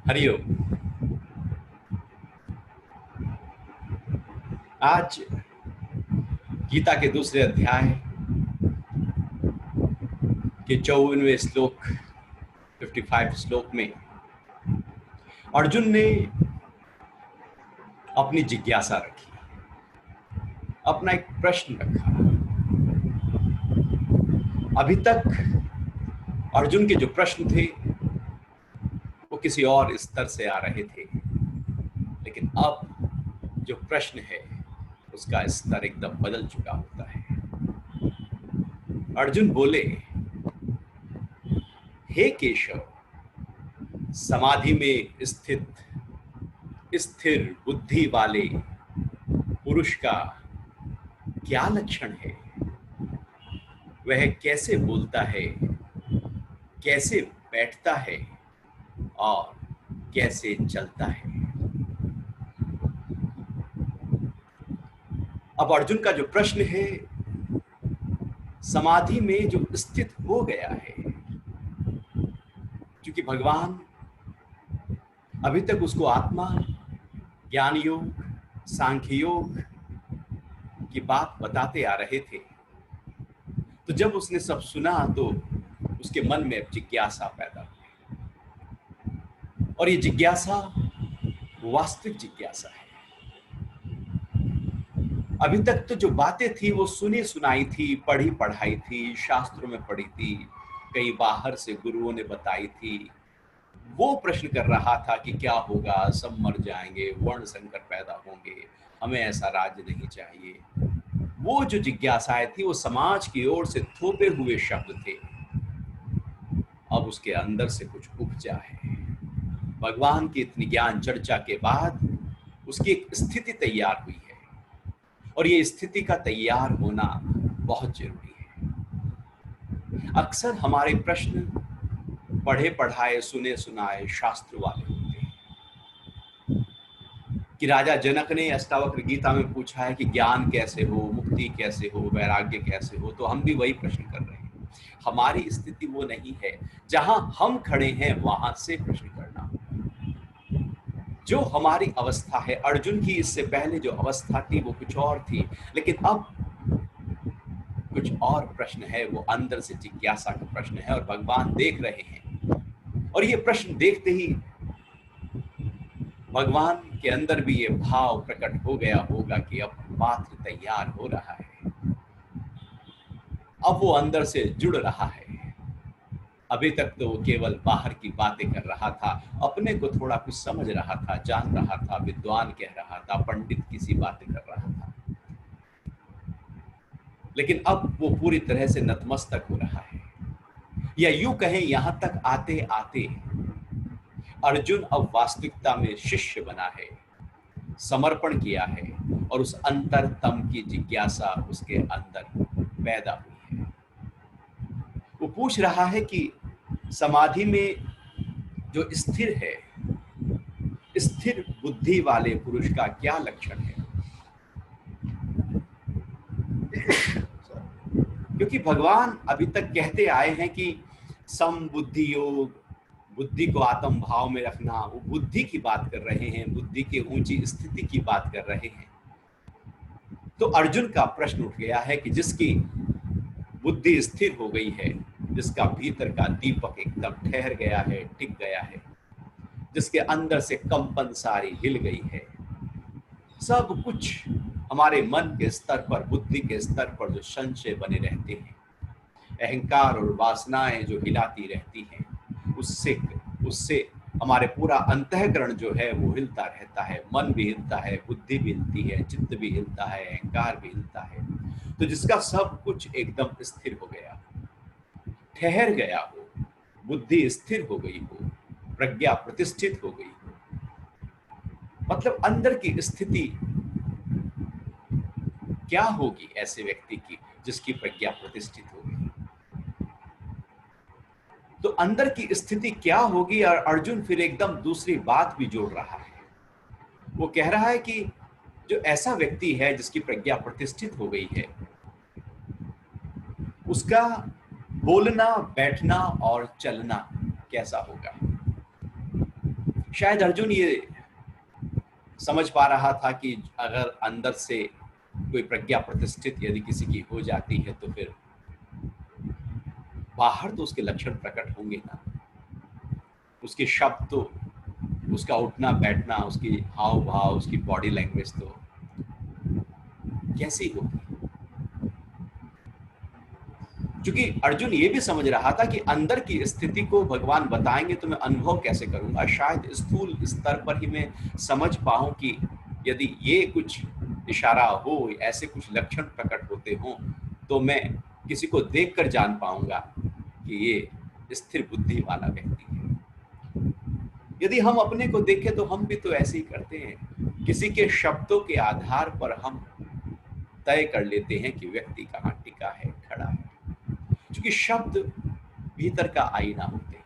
हरिओम। आज गीता के दूसरे अध्याय के 54वें श्लोक 55 श्लोक में अर्जुन ने अपनी जिज्ञासा रखी, अपना एक प्रश्न रखा। अभी तक अर्जुन के जो प्रश्न थे वो किसी और स्तर से आ रहे थे, लेकिन अब जो प्रश्न है उसका स्तर एकदम बदल चुका होता है। अर्जुन बोले, हे केशव, समाधि में स्थिर बुद्धि वाले पुरुष का क्या लक्षण है? वह कैसे बोलता है, कैसे बैठता है और कैसे चलता है? अब अर्जुन का जो प्रश्न है, समाधि में जो स्थित हो गया है, क्योंकि भगवान अभी तक उसको आत्मा, ज्ञान योग, सांख्य योग की बात बताते आ रहे थे, तो जब उसने सब सुना तो उसके मन में जिज्ञासा पैदा हुई, और ये जिज्ञासा वास्तविक जिज्ञासा है। अभी तक तो जो बातें थी वो सुनी सुनाई थी, पढ़ी पढ़ाई थी, शास्त्रों में पढ़ी थी, कई बाहर से गुरुओं ने बताई थी। वो प्रश्न कर रहा था कि क्या होगा, सब मर जाएंगे, वर्ण संकर पैदा होंगे, हमें ऐसा राज्य नहीं चाहिए। वो जो जिज्ञासाएं थी वो समाज की ओर से थोपे हुए शब्द थे। अब उसके अंदर से कुछ उपजा है। भगवान की इतनी ज्ञान चर्चा के बाद उसकी एक स्थिति तैयार हुई है, और ये स्थिति का तैयार होना बहुत जरूरी है। अक्सर हमारे प्रश्न पढ़े पढ़ाए, सुने सुनाए शास्त्र वाले होते हैं कि राजा जनक ने अष्टावक्र गीता में पूछा है कि ज्ञान कैसे हो, मुक्ति कैसे हो, वैराग्य कैसे हो, तो हम भी वही प्रश्न कर रहे हैं। हमारी स्थिति वो नहीं है, जहां हम खड़े हैं वहां से प्रश्न करना। जो हमारी अवस्था है, अर्जुन की इससे पहले जो अवस्था थी वो कुछ और थी, लेकिन अब कुछ और प्रश्न है। वो अंदर से जिज्ञासा का प्रश्न है, और भगवान देख रहे हैं, और ये प्रश्न देखते ही भगवान के अंदर भी ये भाव प्रकट हो गया होगा कि अब पात्र तैयार हो रहा है, अब वो अंदर से जुड़ रहा है। अभी तक तो वो केवल बाहर की बातें कर रहा था, अपने को थोड़ा कुछ समझ रहा था, जान रहा था, विद्वान कह रहा था, पंडित किसी बातें कर रहा था, लेकिन अब वो पूरी तरह से नतमस्तक हो रहा है। या यूं कहें, यहां तक आते आते अर्जुन अब वास्तविकता में शिष्य बना है, समर्पण किया है, और उस अंतरतम की जिज्ञासा उसके अंदर पैदा हुई है। वो पूछ रहा है कि समाधि में जो स्थिर है, स्थिर बुद्धि वाले पुरुष का क्या लक्षण है? क्योंकि भगवान अभी तक कहते आए हैं कि समबुद्धि योग, बुद्धि को आत्म भाव में रखना, वो बुद्धि की बात कर रहे हैं, बुद्धि की ऊंची स्थिति की बात कर रहे हैं। तो अर्जुन का प्रश्न उठ गया है कि जिसकी बुद्धि स्थिर हो गई है, जिसका भीतर का दीपक एकदम ठहर गया है, टिक गया है, जिसके अंदर से कंपन सारी हिल गई है, सब कुछ हमारे मन के स्तर पर, बुद्धि के स्तर पर जो संशय बने रहते हैं, अहंकार और वासनाएं जो हिलाती रहती हैं, उससे हमारे पूरा अंतःकरण जो है वो हिलता रहता है। मन भी हिलता है, बुद्धि भी हिलती है, चित्त भी हिलता है, अहंकार भी हिलता है। तो जिसका सब कुछ एकदम स्थिर हो गया, ठहर गया हो, बुद्धि स्थिर हो गई हो, प्रज्ञा प्रतिष्ठित हो गई हो, मतलब अंदर की स्थिति क्या होगी ऐसे व्यक्ति की जिसकी प्रज्ञा प्रतिष्ठित होगी? तो अंदर की स्थिति क्या होगी? और अर्जुन फिर एकदम दूसरी बात भी जोड़ रहा है। वो कह रहा है कि जो ऐसा व्यक्ति है जिसकी प्रज्ञा प्रतिष्ठित हो गई है, उसका बोलना, बैठना और चलना कैसा होगा? शायद अर्जुन ये समझ पा रहा था कि अगर अंदर से कोई प्रज्ञा प्रतिष्ठित यदि किसी की हो जाती है तो फिर बाहर तो उसके लक्षण प्रकट होंगे ना, उसके शब्द तो, उसका उठना बैठना, उसकी हाव भाव, उसकी बॉडी लैंग्वेज तो कैसी होगी। क्योंकि अर्जुन ये भी समझ रहा था कि अंदर की स्थिति को भगवान बताएंगे तो मैं अनुभव कैसे करूंगा, शायद स्थूल स्तर पर ही मैं समझ पाऊं कि यदि ये कुछ इशारा हो, ऐसे कुछ लक्षण प्रकट होते हो तो मैं किसी को देखकर जान पाऊंगा कि ये स्थिर बुद्धि वाला व्यक्ति है। यदि हम अपने को देखें तो हम भी तो ऐसे ही करते हैं, किसी के शब्दों के आधार पर हम तय कर लेते हैं कि व्यक्ति कहाँ टिका है, खड़ा है, क्योंकि शब्द भीतर का आईना होते हैं।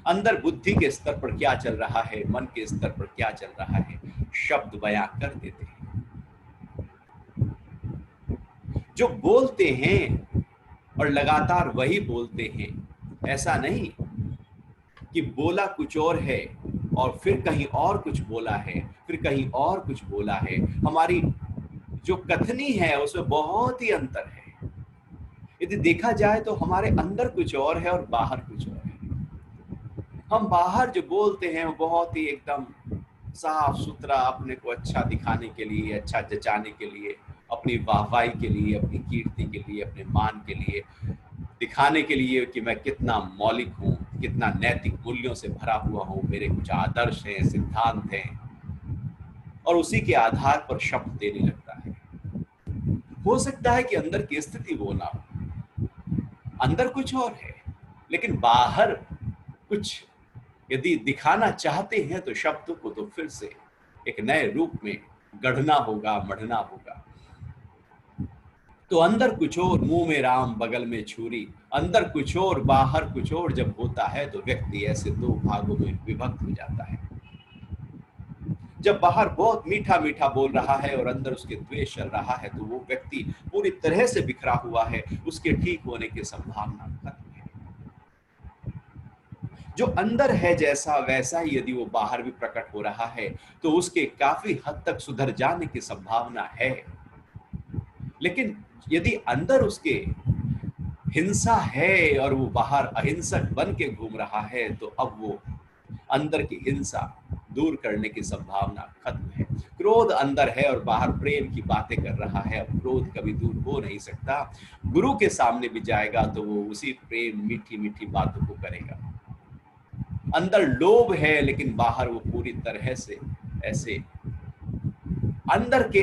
अंदर बुद्धि के स्तर पर क्या चल रहा है, मन के स्तर पर क्या चल रहा है, शब्द बयां कर देते हैं। जो बोलते हैं और लगातार वही बोलते हैं, ऐसा नहीं कि बोला कुछ और है और फिर कहीं और कुछ बोला है, फिर कहीं और कुछ बोला है। हमारी जो कथनी है उसमें बहुत ही अंतर है। यदि देखा जाए तो हमारे अंदर कुछ और है और बाहर कुछ और है। हम बाहर जो बोलते हैं वो बहुत ही एकदम साफ सुथरा, अपने को अच्छा दिखाने के लिए, अच्छा जचाने के लिए, अपनी वाहवाही के लिए, अपनी कीर्ति के लिए, अपने मान के लिए, दिखाने के लिए कि मैं कितना मौलिक हूँ, कितना नैतिक मूल्यों से भरा हुआ हूँ, मेरे कुछ आदर्श हैं, सिद्धांत हैं, और उसी के आधार पर शब्द देने लगता है। हो सकता है कि अंदर की स्थिति वो ना हो, अंदर कुछ और है, लेकिन बाहर कुछ यदि दिखाना चाहते हैं तो शब्दों को तो फिर से एक नए रूप में गढ़ना होगा, मढ़ना होगा। तो अंदर कुछ और, मुंह में राम बगल में छुरी, अंदर कुछ और बाहर कुछ और जब होता है तो व्यक्ति ऐसे दो भागों में विभक्त हो जाता है। जब बाहर बहुत मीठा मीठा बोल रहा है और अंदर उसके द्वेष चल रहा है तो वो व्यक्ति पूरी तरह से बिखरा हुआ है, उसके ठीक होने की संभावना खत्म है। जो अंदर है जैसा वैसा ही यदि वो बाहर भी प्रकट हो रहा है तो उसके काफी हद तक सुधर जाने की संभावना है। लेकिन यदि अंदर उसके हिंसा है और वो बाहर अहिंसक बन के घूम रहा है तो अब वो अंदर की हिंसा दूर करने की संभावना खत्म है। क्रोध अंदर है और बाहर प्रेम की बातें कर रहा है, अब क्रोध कभी दूर हो नहीं सकता। गुरु के सामने भी जाएगा तो वो उसी प्रेम मीठी मीठी बातों को करेगा। अंदर लोभ है लेकिन बाहर वो पूरी तरह से ऐसे अंदर के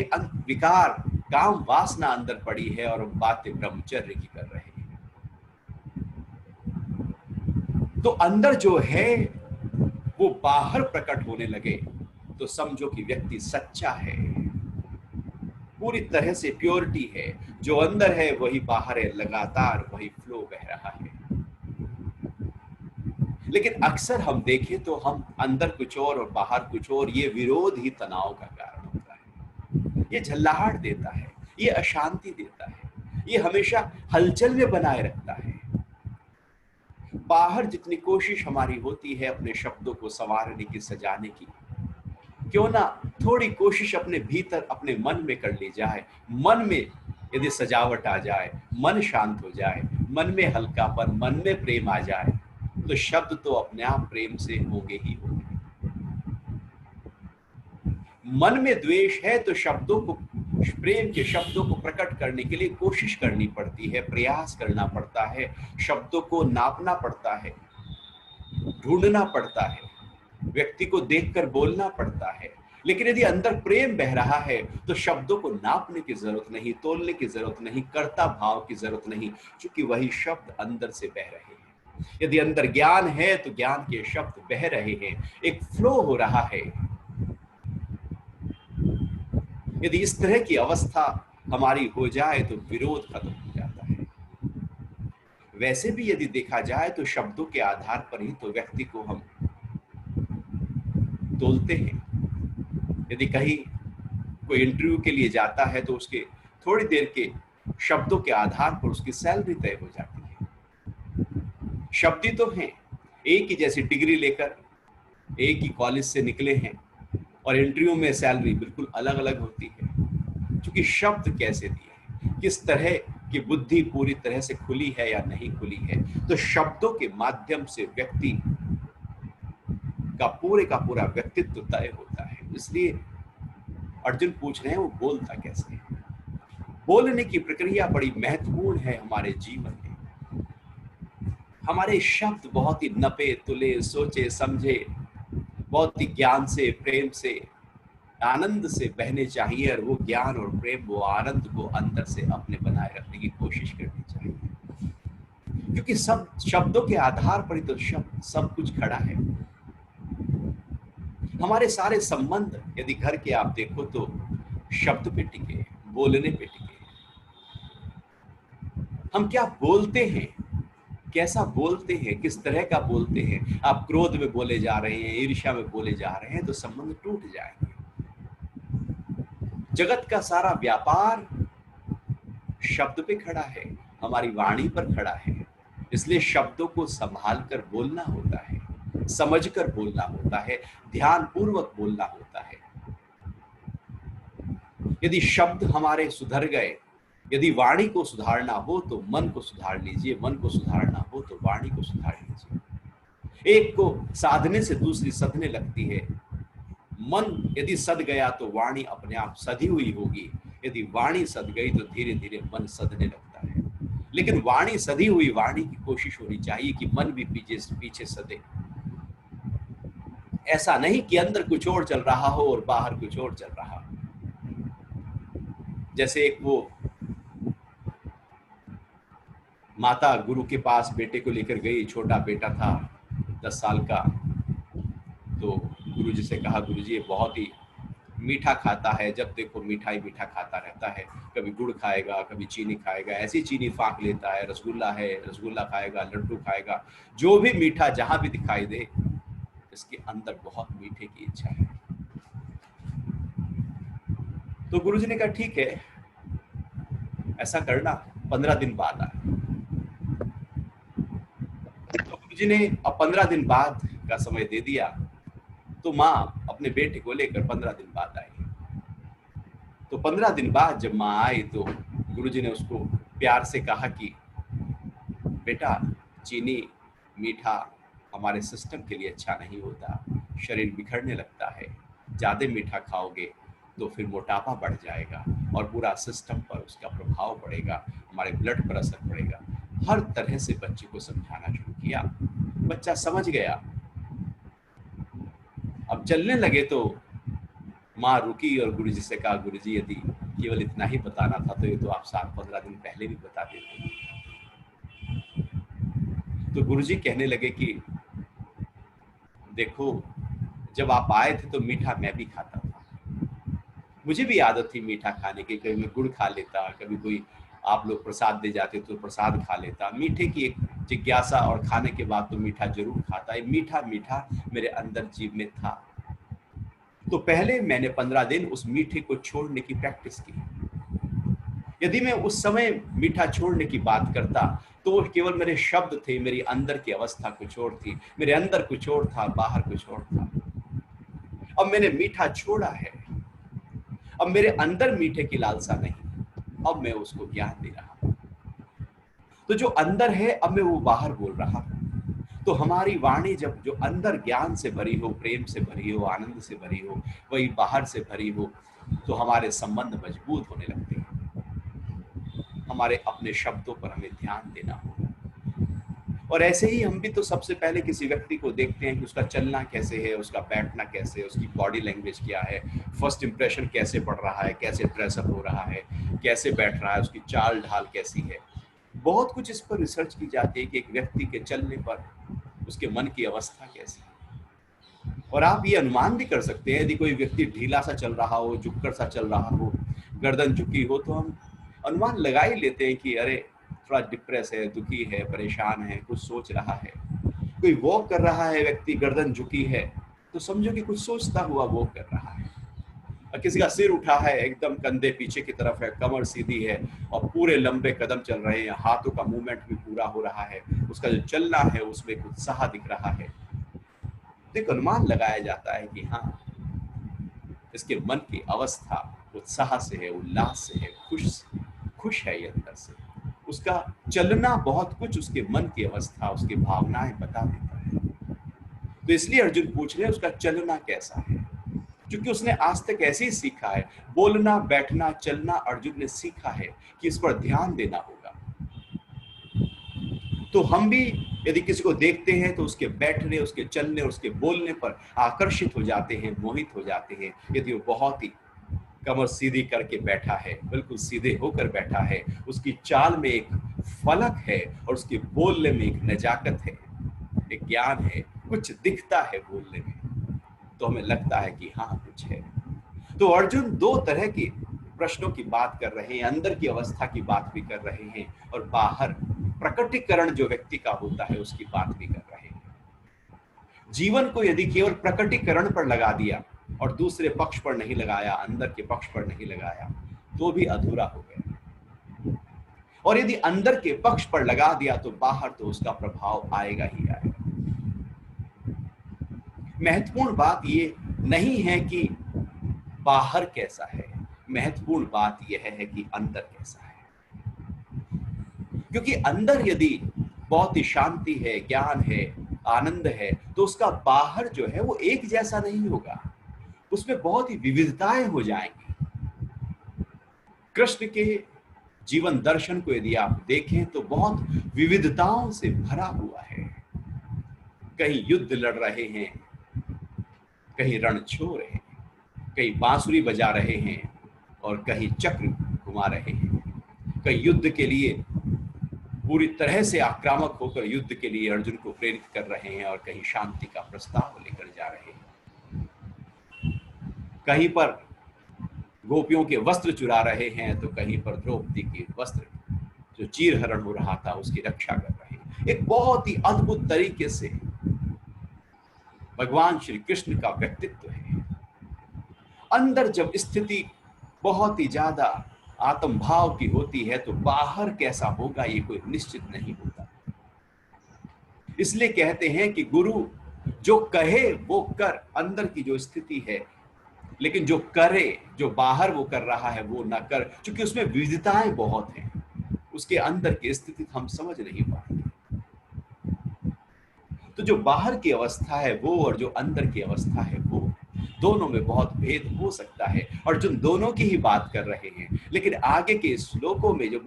विकार, काम वासना अंदर पड़ी है और बातें ब्रह्मचर्य की कर रहे हैं। तो अंदर जो है वो बाहर प्रकट होने लगे तो समझो कि व्यक्ति सच्चा है, पूरी तरह से प्योरिटी है। जो अंदर है वही बाहर है, लगातार वही फ्लो बह रहा है। लेकिन अक्सर हम देखें तो हम अंदर कुछ और बाहर कुछ और, ये विरोध ही तनाव का कारण होता है। ये झल्लाहट देता है, ये अशांति देता है, ये हमेशा हलचल में बनाए रखता है। बाहर जितनी कोशिश हमारी होती है अपने शब्दों को संवारने की, सजाने की, क्यों ना थोड़ी कोशिश अपने भीतर, अपने मन में कर ली जाए। मन में यदि सजावट आ जाए, मन शांत हो जाए, मन में हल्कापन, मन में प्रेम आ जाए तो शब्द तो अपने आप प्रेम से होंगे ही होंगे। मन में द्वेष है तो शब्दों को, प्रेम के शब्दों को प्रकट करने के लिए कोशिश करनी पड़ती है, प्रयास करना पड़ता है, शब्दों को नापना पड़ता है, ढूंढना पड़ता है, व्यक्ति को देखकर बोलना पड़ता है। लेकिन यदि अंदर प्रेम बह रहा है तो शब्दों को नापने की जरूरत नहीं, तोलने की जरूरत नहीं, कर्ता भाव की जरूरत नहीं, क्योंकि वही शब्द अंदर से बह रहे हैं। यदि अंदर ज्ञान है तो ज्ञान के शब्द बह रहे हैं, एक फ्लो हो रहा है। यदि इस तरह की अवस्था हमारी हो जाए तो विरोध खत्म हो जाता है। वैसे भी यदि देखा जाए तो शब्दों के आधार पर ही तो व्यक्ति को हम तोलते हैं। यदि कहीं कोई इंटरव्यू के लिए जाता है तो उसके थोड़ी देर के शब्दों के आधार पर उसकी सैलरी तय हो जाती है। शब्द ही तो हैं, एक ही जैसी डिग्री लेकर एक ही कॉलेज से निकले हैं और इंटरव्यू में सैलरी बिल्कुल अलग अलग होती है, क्योंकि शब्द कैसे दिए, किस तरह की बुद्धि पूरी तरह से खुली है या नहीं खुली है। तो शब्दों के माध्यम से व्यक्ति का पूरा व्यक्तित्व तय होता है। इसलिए अर्जुन पूछ रहे हैं वो बोलता कैसे है। बोलने की प्रक्रिया बड़ी महत्वपूर्ण है हमारे जीवन में। हमारे शब्द बहुत ही नपे तुले, सोचे समझे, बहुत ही ज्ञान से, प्रेम से, आनंद से बहने चाहिए, और वो ज्ञान और प्रेम, वो आनंद को अंदर से अपने बनाए रखने की कोशिश करनी चाहिए, क्योंकि सब शब्दों के आधार पर ही तो सब कुछ खड़ा है। हमारे सारे संबंध यदि घर के आप देखो तो शब्द पे टिके, बोलने पे टिके। हम क्या बोलते हैं, कैसा बोलते हैं, किस तरह का बोलते हैं। आप क्रोध में बोले जा रहे हैं, ईर्ष्या में बोले जा रहे हैं, तो संबंध टूट जाएंगे। जगत का सारा व्यापार शब्द पे खड़ा है, हमारी वाणी पर खड़ा है। इसलिए शब्दों को संभाल कर बोलना होता है, समझ कर बोलना होता है, ध्यान पूर्वक बोलना होता है। यदि शब्द हमारे सुधर गए, यदि वाणी को सुधारना हो तो मन को सुधार लीजिए, मन को सुधारना हो तो वाणी को सुधार लीजिए। एक को साधने से दूसरी सधने लगती है। मन यदि सध गया तो वाणी अपने आप सधी हुई होगी, यदि वाणी सध गई तो धीरे धीरे मन सधने लगता है। लेकिन वाणी सधी हुई वाणी की कोशिश होनी चाहिए कि मन भी पीछे पीछे सधे। ऐसा नहीं कि अंदर कुछ और चल रहा हो और बाहर कुछ और चल रहा हो। जैसे एक वो माता गुरु के पास बेटे को लेकर गई, छोटा बेटा था 10 साल का। तो गुरु जी से कहा, गुरु जी ये बहुत ही मीठा खाता है, जब देखो मीठा ही मीठा खाता रहता है, कभी गुड़ खाएगा, कभी चीनी खाएगा, ऐसी चीनी फाँक लेता है। रसगुल्ला है, रसगुल्ला खाएगा, लड्डू खाएगा, जो भी मीठा जहां भी दिखाई दे, इसके अंदर बहुत मीठे की इच्छा है। तो गुरु जी ने कहा ठीक है, ऐसा करना, 15 दिन बाद आए। तो गुरु जी ने अब 15 दिन बाद का समय दे दिया। तो माँ अपने बेटे को लेकर 15 दिन बाद आई। तो 15 दिन बाद जब माँ आई तो गुरुजी ने उसको प्यार से कहा कि बेटा, चीनी मीठा हमारे सिस्टम के लिए अच्छा नहीं होता, शरीर बिखरने लगता है। ज़्यादा मीठा खाओगे तो फिर मोटापा बढ़ जाएगा और पूरा सिस्टम पर उसका प्रभाव पड़ेगा, हमारे ब्लड पर असर पड़ेगा। हर तरह से बच्चे को समझाना शुरू किया। बच्चा समझ गया। अब चलने लगे तो माँ रुकी और गुरुजी से कहा, गुरुजी यदि केवल इतना ही बताना था तो ये तो आप 7-15 दिन पहले भी बता देते। तो गुरुजी कहने लगे कि देखो, जब आप आए थे तो मीठा मैं भी खाता था, मुझे भी आदत थी मीठा खाने की। कभी मैं गुड़ खा लेता, कभी कोई आप लोग प्रसाद दे जाते तो प्रसाद खा लेता। मीठे की एक जिज्ञासा, और खाने के बाद तो मीठा जरूर खाता। ये मीठा मीठा मेरे अंदर जीव में था। तो पहले मैंने 15 दिन उस मीठे को छोड़ने की प्रैक्टिस की। यदि मैं उस समय मीठा छोड़ने की बात करता तो वो केवल मेरे शब्द थे, मेरी अंदर की अवस्था कुछ और थी, मेरे अंदर कुछ और था, बाहर कुछ और था। अब मैंने मीठा छोड़ा है, अब मेरे अंदर मीठे की लालसा नहीं, अब मैं उसको ज्ञान दे रहा हूं। तो जो अंदर है अब मैं वो बाहर बोल रहा हूं। तो हमारी वाणी जब जो अंदर ज्ञान से भरी हो, प्रेम से भरी हो, आनंद से भरी हो, वही बाहर से भरी हो, तो हमारे संबंध मजबूत होने लगते हैं। हमारे अपने शब्दों पर हमें ध्यान देना होगा। और ऐसे ही हम भी तो सबसे पहले किसी व्यक्ति को देखते हैं कि उसका चलना कैसे है, उसका बैठना कैसे है, उसकी बॉडी लैंग्वेज क्या है, फर्स्ट इंप्रेशन कैसे पड़ रहा है, कैसे ड्रेसअप हो रहा है, कैसे बैठ रहा है, उसकी चाल ढाल कैसी है। बहुत कुछ इस पर रिसर्च की जाती है कि एक व्यक्ति के चलने पर उसके मन की अवस्था कैसी है। और आप ये अनुमान भी कर सकते हैं, यदि कोई व्यक्ति ढीला सा चल रहा हो, झुककर सा चल रहा हो, गर्दन झुकी हो, तो हम अनुमान लगा ही लेते हैं कि अरे थोड़ा डिप्रेस है, दुखी है, परेशान है, कुछ सोच रहा है। कोई वॉक कर रहा है व्यक्ति, गर्दन झुकी है, तो समझो कि कुछ सोचता हुआ वॉक कर रहा है। और किसी का सिर उठा है, एकदम कंधे पीछे की तरफ है, कमर सीधी है और पूरे लंबे कदम चल रहे हैं, हाथों का मूवमेंट भी पूरा हो रहा है, उसका जो चलना है उसमें कुछ उत्साह दिख रहा है। तो एक अनुमान लगाया जाता है कि हाँ, इसके मन की अवस्था उत्साह से है, उल्लास से है, खुश है ये अंदर से। उसका चलना बहुत कुछ उसके मन की अवस्था, उसकी भावनाएं बता देता है। तो इसलिए अर्जुन पूछ रहे हैं उसका चलना कैसा है, क्योंकि उसने आज तक ऐसे ही सीखा है। बोलना, बैठना, चलना अर्जुन ने सीखा है कि इस पर ध्यान देना होगा। तो हम भी यदि किसी को देखते हैं तो उसके बैठने, उसके चलने, उसके बोलने पर आकर्षित हो जाते हैं, मोहित हो जाते हैं। यदि वो बहुत ही कमर सीधी करके बैठा है, बिल्कुल सीधे होकर बैठा है, उसकी चाल में एक फलक है और उसके बोलने में एक नजाकत है, एक ज्ञान है, कुछ दिखता है बोलने में, तो हमें लगता है कि हाँ कुछ है। तो अर्जुन दो तरह के प्रश्नों की बात कर रहे हैं, अंदर की अवस्था की बात भी कर रहे हैं और बाहर प्रकटीकरण जो व्यक्ति का होता है उसकी बात भी कर रहे हैं। जीवन को यदि केवल प्रकटीकरण पर लगा दिया और दूसरे पक्ष पर नहीं लगाया, अंदर के पक्ष पर नहीं लगाया, तो भी अधूरा हो गया। और यदि अंदर के पक्ष पर लगा दिया तो बाहर तो उसका प्रभाव आएगा ही आएगा। महत्वपूर्ण बात ये नहीं है कि बाहर कैसा है, महत्वपूर्ण बात यह है कि अंदर कैसा है। क्योंकि अंदर यदि बहुत ही शांति है, ज्ञान है, आनंद है, तो उसका बाहर जो है वो एक जैसा नहीं होगा, उसमें बहुत ही विविधताएं हो जाएंगी। कृष्ण के जीवन दर्शन को यदि आप देखें तो बहुत विविधताओं से भरा हुआ है। कहीं युद्ध लड़ रहे हैं, कहीं रण छो रहे हैं, कहीं बांसुरी बजा रहे हैं और कहीं चक्र घुमा रहे हैं। कहीं युद्ध के लिए पूरी तरह से आक्रामक होकर युद्ध के लिए अर्जुन को प्रेरित कर रहे हैं और कहीं शांति का प्रस्ताव लेकर जा रहे हैं। कहीं पर गोपियों के वस्त्र चुरा रहे हैं तो कहीं पर द्रौपदी के वस्त्र जो चीरहरण हो रहा था उसकी रक्षा कर रहे हैं। एक बहुत ही अद्भुत तरीके से भगवान श्री कृष्ण का व्यक्तित्व है। अंदर जब स्थिति बहुत ही ज्यादा आत्म भाव की होती है तो बाहर कैसा होगा ये कोई निश्चित नहीं होता। इसलिए कहते हैं कि गुरु जो कहे वो कर, अंदर की जो स्थिति है, लेकिन जो करे, जो बाहर वो कर रहा है वो ना कर, क्योंकि उसमें विविधताएं बहुत हैं। उसके अंदर की स्थिति हम समझ नहीं पाएंगे। तो जो बाहर की अवस्था है वो और जो अंदर की अवस्था है वो, दोनों में बहुत भेद हो सकता है। अर्जुन दोनों की ही बात कर रहे हैं, लेकिन आगे के श्लोकों में जो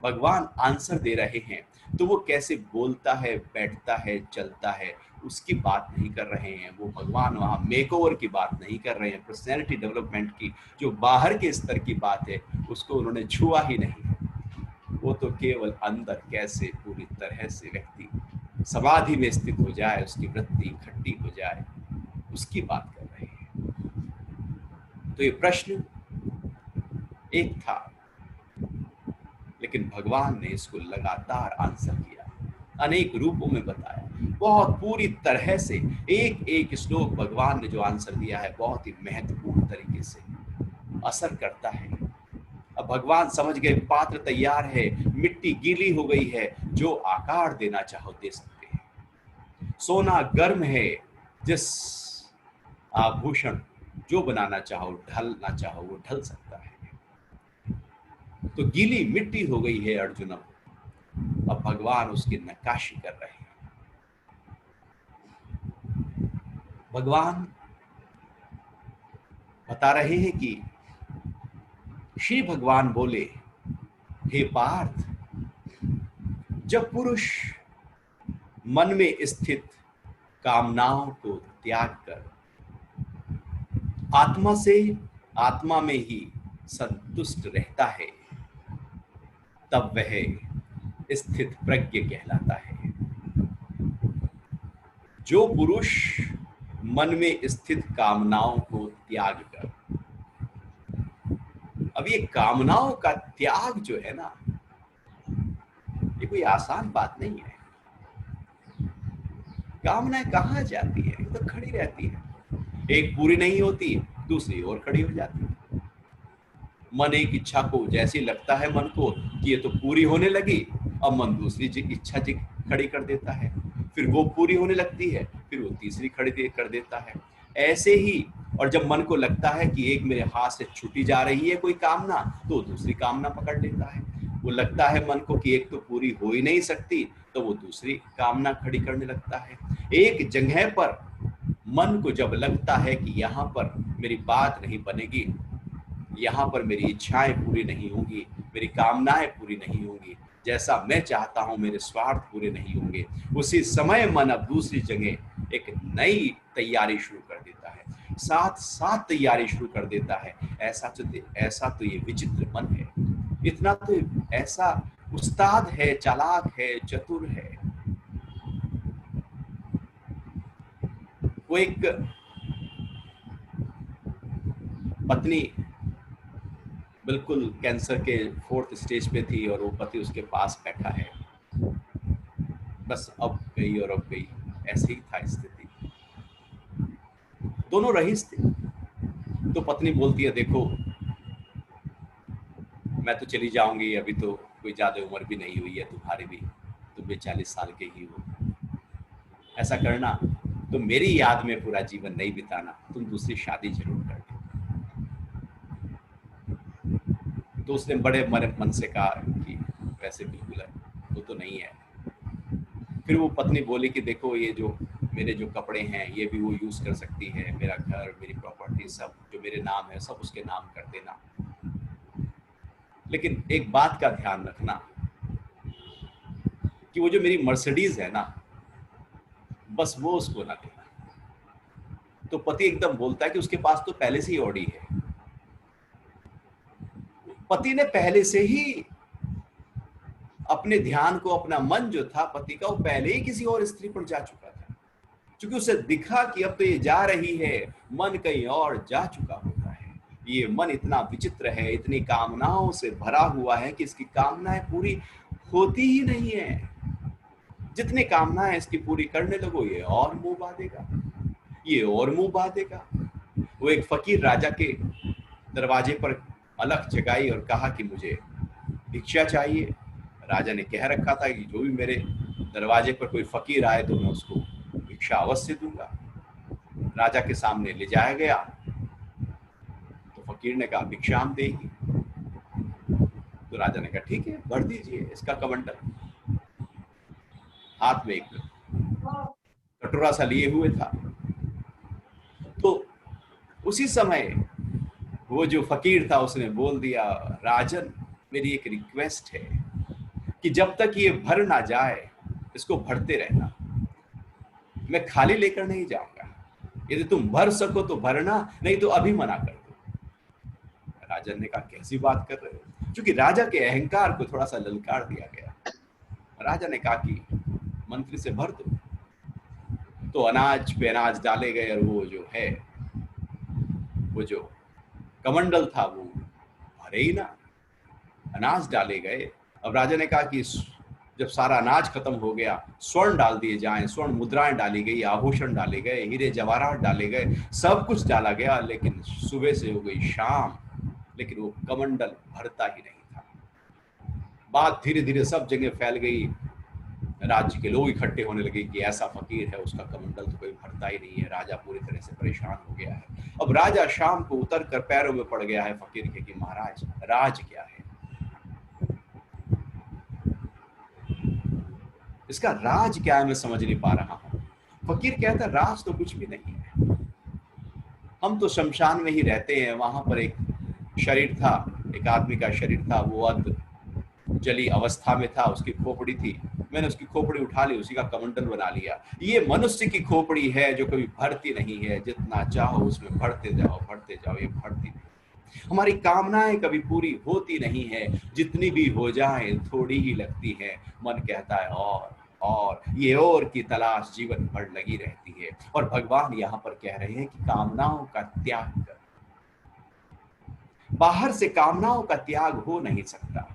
भगवान आंसर दे रहे हैं तो वो कैसे बोलता है, बैठता है, चलता है, उसकी बात नहीं कर रहे हैं। वो भगवान वहाँ मेकओवर की बात नहीं कर रहे हैं, पर्सनैलिटी डेवलपमेंट की जो बाहर के स्तर की बात है उसको उन्होंने छुआ ही नहीं है। वो तो केवल अंदर कैसे पूरी तरह से व्यक्ति समाधि में स्थित हो जाए, उसकी वृत्ति इकट्ठी हो जाए, उसकी बात कर रहे हैं। तो ये प्रश्न एक था, लेकिन भगवान ने इसको लगातार आंसर किया, अनेक रूपों में बताया, बहुत पूरी तरह से एक एक श्लोक भगवान ने जो आंसर दिया है बहुत ही महत्वपूर्ण तरीके से असर करता है। अब भगवान समझ गए, पात्र तैयार है, मिट्टी गीली हो गई है, जो आकार देना चाहो दे सकते हैं। सोना गर्म है, जिस आभूषण जो बनाना चाहो, ढलना चाहो वो ढल सकता है। तो गीली मिट्टी हो गई है अर्जुन, अब भगवान उसकी नक्काशी कर रहे हैं। भगवान बता रहे हैं कि श्री भगवान बोले, हे पार्थ, जब पुरुष मन में स्थित कामनाओं को त्याग कर आत्मा में ही संतुष्ट रहता है, तब वह स्थित प्रज्ञ कहलाता है। जो पुरुष मन में स्थित कामनाओं को त्याग कर, अब ये कामनाओं का त्याग जो है ना, ये कोई आसान बात नहीं है। कामनाएं कहाँ जाती है, ये तो खड़ी रहती है, एक पूरी नहीं होती दूसरी और खड़ी हो जाती है। मन एक इच्छा को जैसे लगता है मन को कि ये तो पूरी होने लगी, अब मन दूसरी इच्छा खड़ी कर देता है, फिर वो पूरी होने लगती है, फिर वो तीसरी खड़ी कर देता है। ऐसे ही, और जब मन को लगता है कि एक मेरे हाथ से छूटी जा रही है कोई कामना, तो दूसरी कामना पकड़ लेता है। वो लगता है मन को कि एक तो पूरी हो ही नहीं सकती, तो वो दूसरी कामना खड़ी करने लगता है। एक जगह पर मन को जब लगता है कि यहाँ पर मेरी बात नहीं बनेगी, यहाँ पर मेरी इच्छाएं पूरी नहीं होंगी, मेरी कामनाएं पूरी नहीं होंगी, जैसा मैं चाहता हूं मेरे स्वार्थ पूरे नहीं होंगे, उसी समय मन अब दूसरी जगह एक नई तैयारी शुरू कर देता है, साथ साथ तैयारी शुरू कर देता है। ऐसा तो ये विचित्र मन है, इतना तो ऐसा उस्ताद है, चालाक है, चतुर है। वो एक पत्नी बिल्कुल कैंसर के 4th स्टेज पे थी और वो पति उसके पास बैठा है, बस अब गई और अब गई, ऐसे ही था स्थिति। दोनों रईस थे। तो पत्नी बोलती है, देखो मैं तो चली जाऊंगी, अभी तो कोई ज्यादा उम्र भी नहीं हुई है तुम्हारी भी, तुम भी 40 साल के ही हो, ऐसा करना तो मेरी याद में पूरा जीवन नहीं बिताना, तुम दूसरी शादी जरूर कर लो। तो उसने बड़े मन से कहा कि वैसे बिल्कुल है, वो तो नहीं है। फिर वो पत्नी बोली कि देखो ये जो मेरे जो कपड़े हैं ये भी वो यूज कर सकती है, मेरा घर, मेरी प्रॉपर्टी सब जो मेरे नाम है सब उसके नाम कर देना, लेकिन एक बात का ध्यान रखना कि वो जो मेरी मर्सिडीज है ना, बस वो उसको ना देना। तो पति एकदम बोलता है कि उसके पास तो पहले से ही ऑडी है। पति ने पहले से ही अपने ध्यान को, अपना मन जो था पति का, वो पहले ही किसी और स्त्री पर जा चुका था, क्योंकि उसे दिखा कि अब तो ये जा रही है, मन कहीं और जा चुका होता है। ये मन इतना विचित्र है, इतनी कामनाओं से भरा हुआ है कि इसकी कामनाएं पूरी होती ही नहीं है। जितनी कामनाएं इसकी पूरी करने लगो ये और मुंह बांधेगा, ये और मुंह बांधेगा। वो एक फकीर राजा के दरवाजे पर अलख जगाई और कहा कि मुझे भिक्षा चाहिए। राजा ने कह रखा था कि जो भी मेरे दरवाजे पर कोई फकीर आए तो मैं उसको भिक्षा अवश्य दूंगा। राजा के सामने ले जाया गया तो फकीर ने कहा भिक्षा हम देगी। तो राजा ने कहा ठीक है, भर दीजिए इसका कमंडल। हाथ में एक कटोरा सा लिए हुए था। तो उसी समय वो जो फकीर था उसने बोल दिया, राजन मेरी एक रिक्वेस्ट है कि जब तक ये भर ना जाए इसको भरते रहना, मैं खाली लेकर नहीं जाऊंगा। यदि तुम भर सको तो भरना, नहीं तो अभी मना कर दो। राजन ने कहा कैसी बात कर रहे हो, क्योंकि राजा के अहंकार को थोड़ा सा ललकार दिया गया। राजा ने कहा कि मंत्री से भर दो। तो अनाज पे अनाज डाले गए और वो जो है, वो जो कमंडल था वो भरे ही ना, अनाज डाले गए। अब राजा ने कहा कि जब सारा अनाज खत्म हो गया, स्वर्ण डाल दिए जाएं, स्वर्ण मुद्राएं डाली गई, आभूषण डाले गए, हीरे जवाहरात डाले गए, सब कुछ डाला गया। लेकिन सुबह से हो गई शाम, लेकिन वो कमंडल भरता ही नहीं था। बात धीरे धीरे सब जगह फैल गई, राज्य के लोग इकट्ठे होने लगे कि ऐसा फकीर है उसका कमंडल तो कोई भरता ही नहीं है। राजा पूरी तरह से परेशान हो गया है। अब राजा शाम को उतर कर पैरों में पड़ गया है फकीर के कि महाराज राज क्या है, इसका राज क्या है, मैं समझ नहीं पा रहा हूं। फकीर कहता है राज तो कुछ भी नहीं है, हम तो शमशान में ही रहते हैं। वहां पर एक शरीर था, एक आदमी का शरीर था, वो अध जली अवस्था में था, उसकी खोपड़ी थी, मैंने उसकी खोपड़ी उठा ली, उसी का कमंडल बना लिया। ये मनुष्य की खोपड़ी है जो कभी भरती नहीं है, जितना चाहो उसमें भरते जाओ भरते जाओ, ये भरती नहीं। हमारी कामनाएं कभी पूरी होती नहीं है, जितनी भी हो जाए थोड़ी ही लगती है। मन कहता है और ये और की तलाश जीवन भर लगी रहती है। और भगवान यहाँ पर कह रहे हैं कि कामनाओं का त्याग कर। बाहर से कामनाओं का त्याग हो नहीं सकता।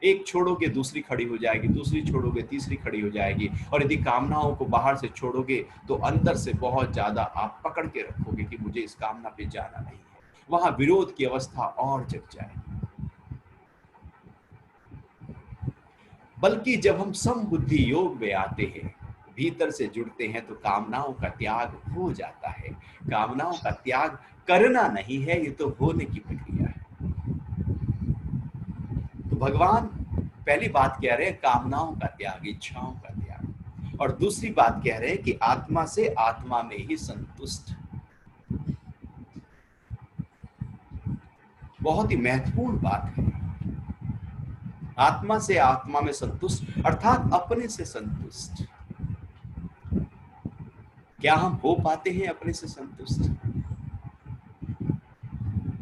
एक छोड़ोगे दूसरी खड़ी हो जाएगी, दूसरी छोड़ोगे तीसरी खड़ी हो जाएगी। और यदि कामनाओं को बाहर से छोड़ोगे तो अंदर से बहुत ज्यादा आप पकड़ के रखोगे कि मुझे इस कामना पे जाना नहीं है, वहां विरोध की अवस्था और जग जाएगी। बल्कि जब हम समबुद्धि योग में आते हैं, भीतर से जुड़ते हैं तो कामनाओं का त्याग हो जाता है। कामनाओं का त्याग करना नहीं है, ये तो होने की प्रक्रिया है। तो भगवान पहली बात कह रहे हैं कामनाओं का त्याग, इच्छाओं का त्याग, और दूसरी बात कह रहे हैं कि आत्मा से आत्मा में ही संतुष्ट। बहुत ही महत्वपूर्ण बात है। आत्मा से आत्मा में संतुष्ट अर्थात अपने से संतुष्ट। क्या हम हो पाते हैं अपने से संतुष्ट?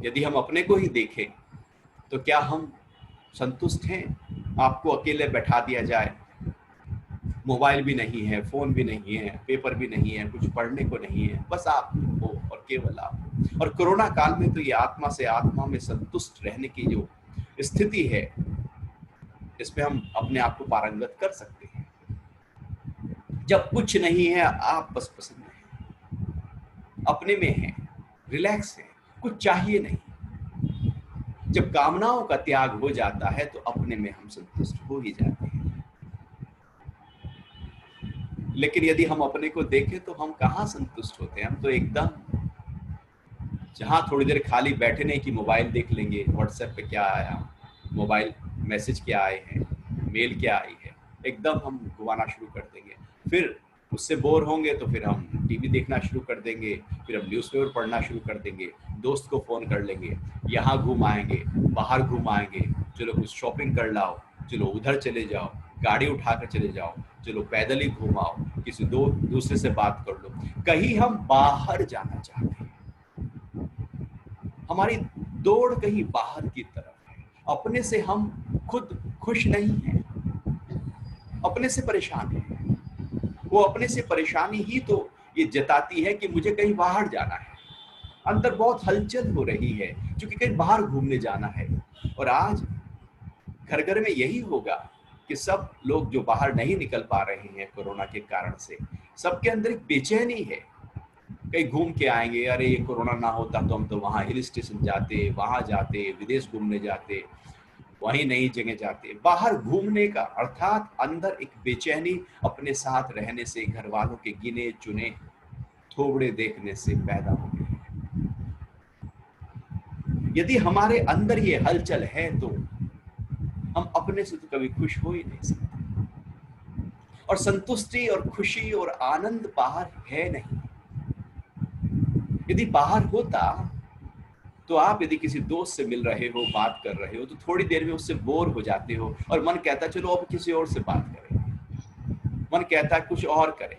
यदि हम अपने को ही देखें तो क्या हम संतुष्ट हैं? आपको अकेले बैठा दिया जाए, मोबाइल भी नहीं है, फोन भी नहीं है, पेपर भी नहीं है, कुछ पढ़ने को नहीं है, बस आप हो और केवल आप हो। और कोरोना काल में तो ये आत्मा से आत्मा में संतुष्ट रहने की जो स्थिति है, इसमें हम अपने आप को पारंगत कर सकते हैं। जब कुछ नहीं है, आप बस पसंद हैं, अपने में हैं, रिलैक्स हैं, कुछ चाहिए नहीं। जब कामनाओं का त्याग हो जाता है तो अपने में हम संतुष्ट हो ही जाते हैं। लेकिन यदि हम अपने को देखें तो हम कहाँ संतुष्ट होते हैं? हम तो एकदम, जहां थोड़ी देर खाली बैठने की मोबाइल देख लेंगे, व्हाट्सएप पे क्या आया, मोबाइल मैसेज क्या आए हैं, मेल क्या आई है, एकदम हम घुमाना शुरू कर देंगे। फिर उससे बोर होंगे तो फिर हम टीवी देखना शुरू कर देंगे, फिर हम न्यूज़पेपर पढ़ना शुरू कर देंगे, दोस्त को फ़ोन कर लेंगे, यहाँ घूम आएंगे, बाहर घूम आएंगे, चलो कुछ शॉपिंग कर लाओ, चलो उधर चले जाओ, गाड़ी उठाकर चले जाओ, चलो पैदल ही घूम आओ, किसी दूसरे से बात कर लो। कहीं हम बाहर जाना चाहते हैं, हमारी दौड़ कहीं बाहर की तरफ है। अपने से हम खुद खुश नहीं हैं, अपने से परेशान हैं। वो अपने से परेशानी ही तो ये जताती है कि मुझे कहीं बाहर जाना है, अंदर बहुत हलचल हो रही है क्योंकि कहीं बाहर घूमने जाना है। और आज घर घर में यही होगा कि सब लोग जो बाहर नहीं निकल पा रहे हैं कोरोना के कारण से, सबके अंदर एक बेचैनी है। कहीं घूम के आएंगे, अरे ये कोरोना ना होता तो हम तो वहाँ हिल स्टेशन जाते, वहाँ जाते, विदेश घूमने जाते, वहीं नई जगह जाते। बाहर घूमने का अर्थात अंदर एक बेचैनी अपने साथ रहने से, घर वालों के गिने चुने थोबड़े देखने से पैदा हो गई है। यदि हमारे अंदर ये हलचल है तो हम अपने से तो कभी खुश हो ही नहीं सकते। और संतुष्टि और खुशी और आनंद बाहर है नहीं। यदि बाहर होता तो आप यदि किसी दोस्त से मिल रहे हो, बात कर रहे हो, तो थोड़ी देर में उससे बोर हो जाते हो और मन कहता है चलो अब किसी और से बात करें, मन कहता है कुछ और करें।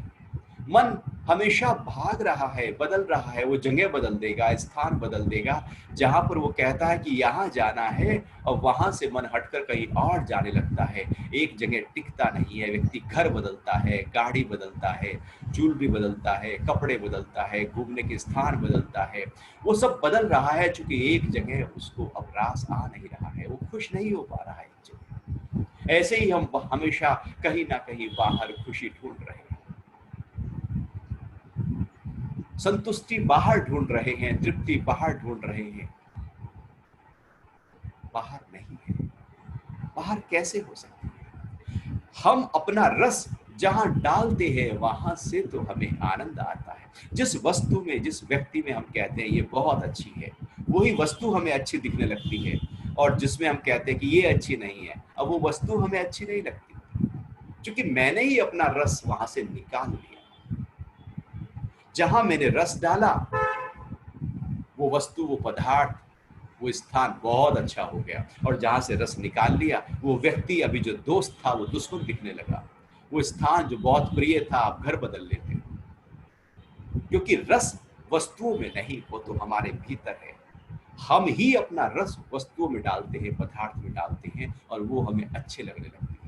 मन हमेशा भाग रहा है, बदल रहा है, वो जगह बदल देगा, स्थान बदल देगा। जहां पर वो कहता है कि यहाँ जाना है और वहां से मन हटकर कहीं और जाने लगता है। एक जगह टिकता नहीं है, व्यक्ति घर बदलता है, गाड़ी बदलता है, ज्वेलरी बदलता है, कपड़े बदलता है, घूमने के स्थान बदलता है। वो सब बदल रहा है क्योंकि एक जगह उसको अब रास आ नहीं रहा है, वो खुश नहीं हो पा रहा है एक जगह। ऐसे ही हम हमेशा कहीं ना कहीं बाहर खुशी ढूंढ रहे हैं, संतुष्टि बाहर ढूंढ रहे हैं, तृप्ति बाहर ढूंढ रहे हैं, बाहर नहीं है। बाहर कैसे हो सकती है? हम अपना रस जहां डालते हैं वहां से तो हमें आनंद आता है। जिस वस्तु में, जिस व्यक्ति में हम कहते हैं ये बहुत अच्छी है, वही वस्तु हमें अच्छी दिखने लगती है। और जिसमें हम कहते हैं कि ये अच्छी नहीं है, अब वो वस्तु हमें अच्छी नहीं लगती, क्योंकि मैंने ही अपना रस वहां से निकाल लिया। जहां मैंने रस डाला वो वस्तु, वो पदार्थ, वो स्थान बहुत अच्छा हो गया। और जहां से रस निकाल लिया वो व्यक्ति, अभी जो दोस्त था वो दुश्मन दिखने लगा। वो स्थान जो बहुत प्रिय था आप घर बदल लेते, क्योंकि रस वस्तुओं में नहीं, वो तो हमारे भीतर है। हम ही अपना रस वस्तुओं में डालते हैं, पदार्थ में डालते हैं और वो हमें अच्छे लगने लगते हैं।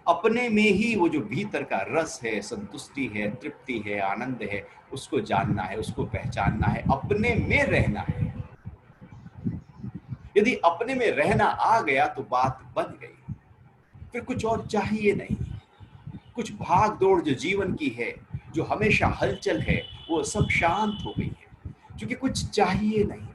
अपने में ही वो जो भीतर का रस है, संतुष्टि है, तृप्ति है, आनंद है, उसको जानना है, उसको पहचानना है, अपने में रहना है। यदि अपने में रहना आ गया तो बात बन गई, फिर कुछ और चाहिए नहीं। कुछ भाग दौड़ जो जीवन की है, जो हमेशा हलचल है, वो सब शांत हो गई है, क्योंकि कुछ चाहिए नहीं,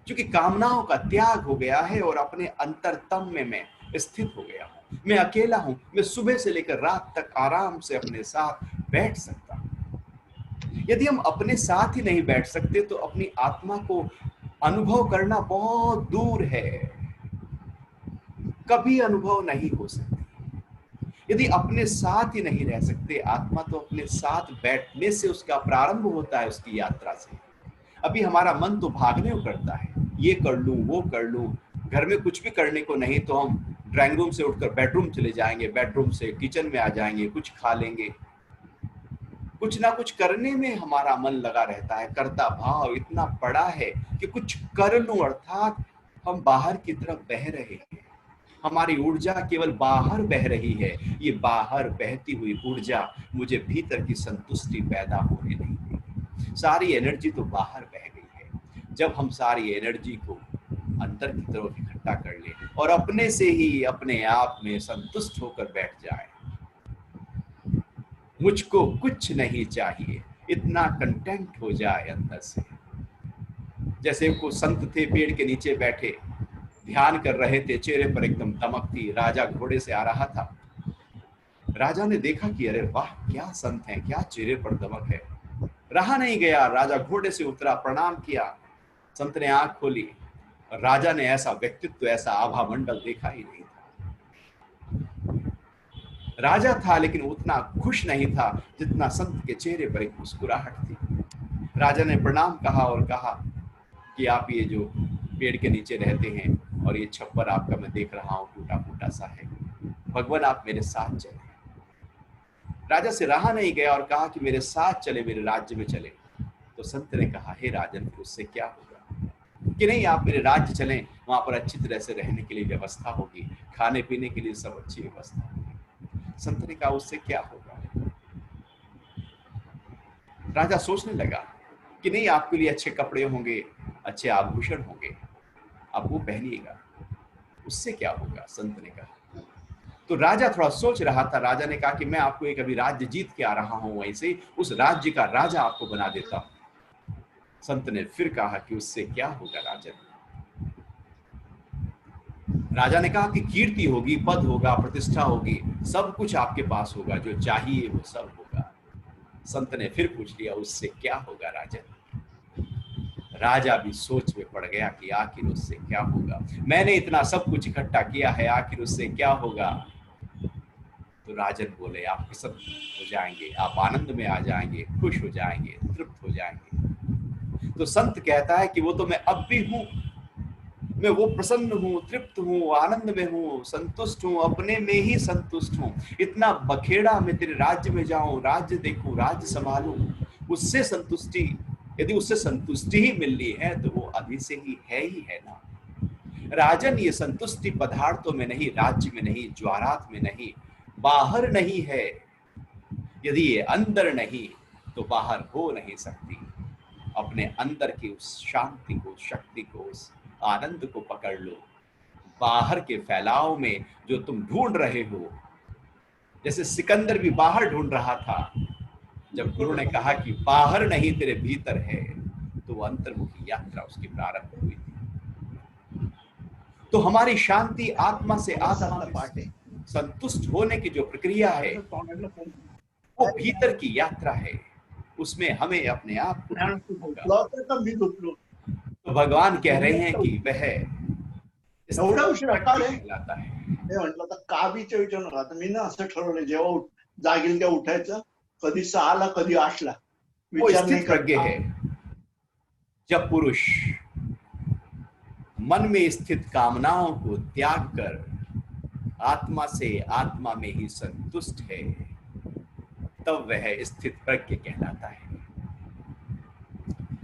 क्योंकि कामनाओं का त्याग हो गया है और अपने अंतरतम में मैं स्थित हो गया हूं। मैं अकेला हूं, मैं सुबह से लेकर रात तक आराम से अपने साथ बैठ सकता हूं। यदि हम अपने साथ ही नहीं बैठ सकते तो अपनी आत्मा को अनुभव करना बहुत दूर है, कभी अनुभव नहीं हो सकती। यदि अपने साथ ही नहीं रह सकते आत्मा, तो अपने साथ बैठने से उसका प्रारंभ होता है, उसकी यात्रा से। अभी हमारा मन तो भागने को करता है, ये कर लूं, वो कर लूं। घर में कुछ भी करने को नहीं तो हम ड्राइंग रूम से उठकर बेडरूम चले जाएंगे, बेडरूम से किचन में आ जाएंगे, कुछ खा लेंगे। कुछ ना कुछ करने में हमारा मन लगा रहता है, कर्ता भाव इतना बड़ा है कि कुछ कर लूं, अर्थात हम बाहर की तरफ बह रहे हैं। हमारी ऊर्जा केवल बाहर बह रही है। ये बाहर बहती हुई ऊर्जा मुझे भीतर की संतुष्टि पैदा होने नहीं देगी। सारी एनर्जी तो बाहर बह गई है। जब हम सारी एनर्जी को अंदर की तरफ इकट्ठा कर लें और अपने से ही अपने आप में संतुष्ट होकर बैठ जाए, मुझको कुछ नहीं चाहिए, इतना कंटेंट हो जाए अंदर से। जैसे वो संत थे, पेड़ के नीचे बैठे ध्यान कर रहे थे, चेहरे पर एकदम दमक थी। राजा घोड़े से आ रहा था। राजा ने देखा कि अरे वाह, क्या संत हैं, क्या चेहरे पर दमक है। रहा नहीं गया, राजा घोड़े से उतरा, प्रणाम किया। संत ने आंख खोली। राजा ने ऐसा व्यक्तित्व, ऐसा आभा मंडल देखा ही नहीं था। राजा था लेकिन उतना खुश नहीं था जितना संत के चेहरे पर एक मुस्कुराहट थी। राजा ने प्रणाम कहा और कहा कि आप ये जो पेड़ के नीचे रहते हैं और ये छप्पर आपका मैं देख रहा हूं टूटा फूटा सा है, भगवान आप मेरे साथ चले। राजा से रहा नहीं गया और कहा कि मेरे साथ चले, मेरे राज्य में चले। तो संत ने कहा, हे राजन, फिर उससे क्या होगा? कि नहीं, आप मेरे राज्य चलें, वहां पर अच्छी तरह से रहने के लिए व्यवस्था होगी, खाने पीने के लिए सब अच्छी व्यवस्था होगी। संत ने कहा, उससे क्या होगा? राजा सोचने लगा कि नहीं, आपके लिए अच्छे कपड़े होंगे, अच्छे आभूषण होंगे, आप वो पहनिएगा, उससे क्या होगा? संत ने कहा। तो राजा थोड़ा सोच रहा था। राजा ने कहा कि मैं आपको एक अभी राज्य जीत के आ रहा हूं, वहीं से उस राज्य का राजा आपको बना देता हूं। संत ने फिर कहा कि उससे क्या होगा राजन? राजा ने कहा कि कीर्ति होगी, पद होगा, प्रतिष्ठा होगी, सब कुछ आपके पास होगा, जो चाहिए वो सब होगा। संत ने फिर पूछ लिया, उससे क्या होगा राजन? राजा भी सोच में पड़ गया कि आखिर उससे क्या होगा। मैंने इतना सब कुछ इकट्ठा किया है, आखिर उससे क्या होगा? तो राजन बोले, आप प्रसन्न हो जाएंगे, आप आनंद में आ जाएंगे, खुश हो जाएंगे, तृप्त हो जाएंगे। तो संत कहता है कि वो तो मैं अब भी हूं, मैं वो प्रसन्न हूं, तृप्त हूं, आनंद में हूं, संतुष्ट हूं, अपने में ही संतुष्ट हूं। इतना बखेड़ा मैं तेरे राज्य में जाऊं, राज्य देखूं, राज्य संभालूं, उससे संतुष्टि, यदि उससे संतुष्टि ही मिल रही है तो वो अभी से ही है ना। राजन, ये संतुष्टि पदार्थों में नहीं, राज्य में नहीं, ज्वारात में नहीं, बाहर नहीं है। यदि ये अंदर नहीं तो बाहर हो नहीं सकती। अपने अंदर की उस शांति को, शक्ति को, उस आनंद को पकड़ लो। बाहर के फैलाव में जो तुम ढूंढ रहे हो, जैसे सिकंदर भी बाहर ढूंढ रहा था, जब गुरु ने कहा कि बाहर नहीं तेरे भीतर है, तो वो अंतर्मुखी यात्रा उसकी प्रारंभ हुई थी। तो हमारी शांति आत्मा से आत्मा में संतुष्ट होने की जो प्रक्रिया है, वो भीतर की यात्रा है। उसमें हमें अपने आप को, तो भगवान कह रहे हैं कि वह एवढा उशीर कहलाता है। हे म्हटलं तर काबीच्या विचार नका, आता मी ना असं ठरवलं, जेव्हा जागेल तेव्हा उठायचं, कधी 6ला कधी 8ला, विचार नहीं प्रज्ञ है। जब पुरुष मन में स्थित कामनाओं को त्याग कर आत्मा से आत्मा में ही संतुष्ट है, तब वह स्थित प्रज्ञ कहलाता है।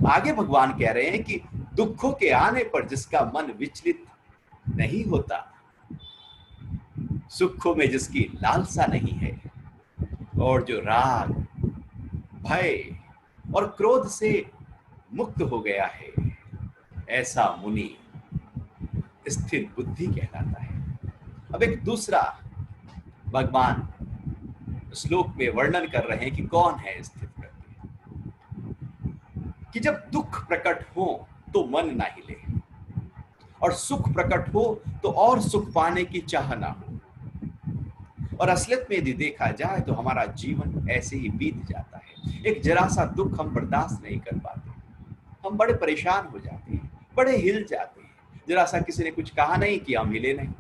आगे भगवान कह रहे हैं कि दुखों के आने पर जिसका मन विचलित नहीं होता, सुखों में जिसकी लालसा नहीं है, और जो राग, भय और क्रोध से मुक्त हो गया है, ऐसा मुनि स्थिर बुद्धि कहलाता है। अब एक दूसरा भगवान श्लोक में वर्णन कर रहे हैं कि कौन है स्थित प्रज्ञ। कि जब दुख प्रकट हो तो मन ना हिले, और सुख प्रकट हो तो और सुख पाने की चाह ना हो। और असलियत में यदि देखा जाए तो हमारा जीवन ऐसे ही बीत जाता है। एक जरा सा दुख हम बर्दाश्त नहीं कर पाते, हम बड़े परेशान हो जाते हैं, बड़े हिल जाते हैं। जरा सा किसी ने कुछ कहा नहीं कि हम हिले नहीं,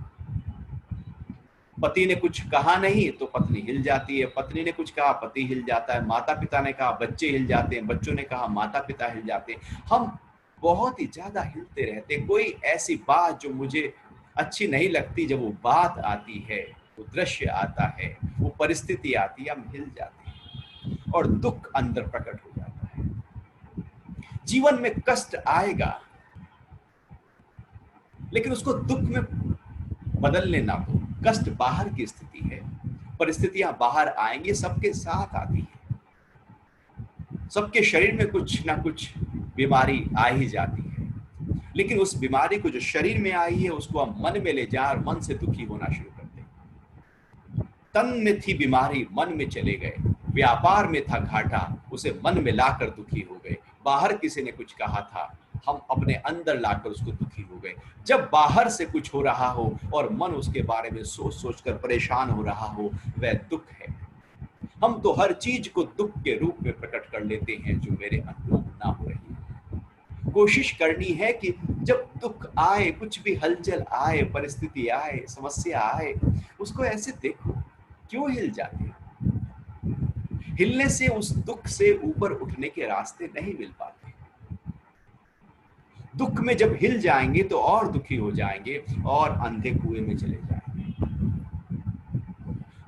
पति ने कुछ कहा नहीं तो पत्नी हिल जाती है, पत्नी ने कुछ कहा पति हिल जाता है, माता पिता ने कहा बच्चे हिल जाते हैं, बच्चों ने कहा माता पिता हिल जाते हैं। हम बहुत ही ज्यादा हिलते रहते हैं। कोई ऐसी बात जो मुझे अच्छी नहीं लगती, जब वो बात आती है, वो दृश्य आता है, वो परिस्थिति आती है, हम हिल जाते हैं और दुख अंदर प्रकट हो जाता है। जीवन में कष्ट आएगा, लेकिन उसको दुख में बदलने ना हो। कष्ट बाहर की स्थिति है, परिस्थितियां बाहर आएंगी, सबके साथ आती है, सबके शरीर में कुछ ना कुछ बीमारी आ ही जाती है। लेकिन उस बीमारी को जो शरीर में आई है, उसको हम मन में ले जाए और मन से दुखी होना शुरू कर दें। तन में थी बीमारी, मन में चले गए। व्यापार में था घाटा, उसे मन में लाकर दुखी हो गए। बाहर किसी ने कुछ कहा था, हम अपने अंदर लाकर उसको दुखी हो गए। जब बाहर से कुछ हो रहा हो और मन उसके बारे में सोच सोचकर परेशान हो रहा हो, वह दुख है। हम तो हर चीज को दुख के रूप में प्रकट कर लेते हैं जो मेरे अनुरूप ना हो रही है। कोशिश करनी है कि जब दुख आए, कुछ भी हलचल आए, परिस्थिति आए, समस्या आए, उसको ऐसे देखो, क्यों हिल जाते हैं? हिलने से उस दुख से ऊपर उठने के रास्ते नहीं मिल पाते। दुख में जब हिल जाएंगे तो और दुखी हो जाएंगे और अंधे कुएं में चले जाएंगे।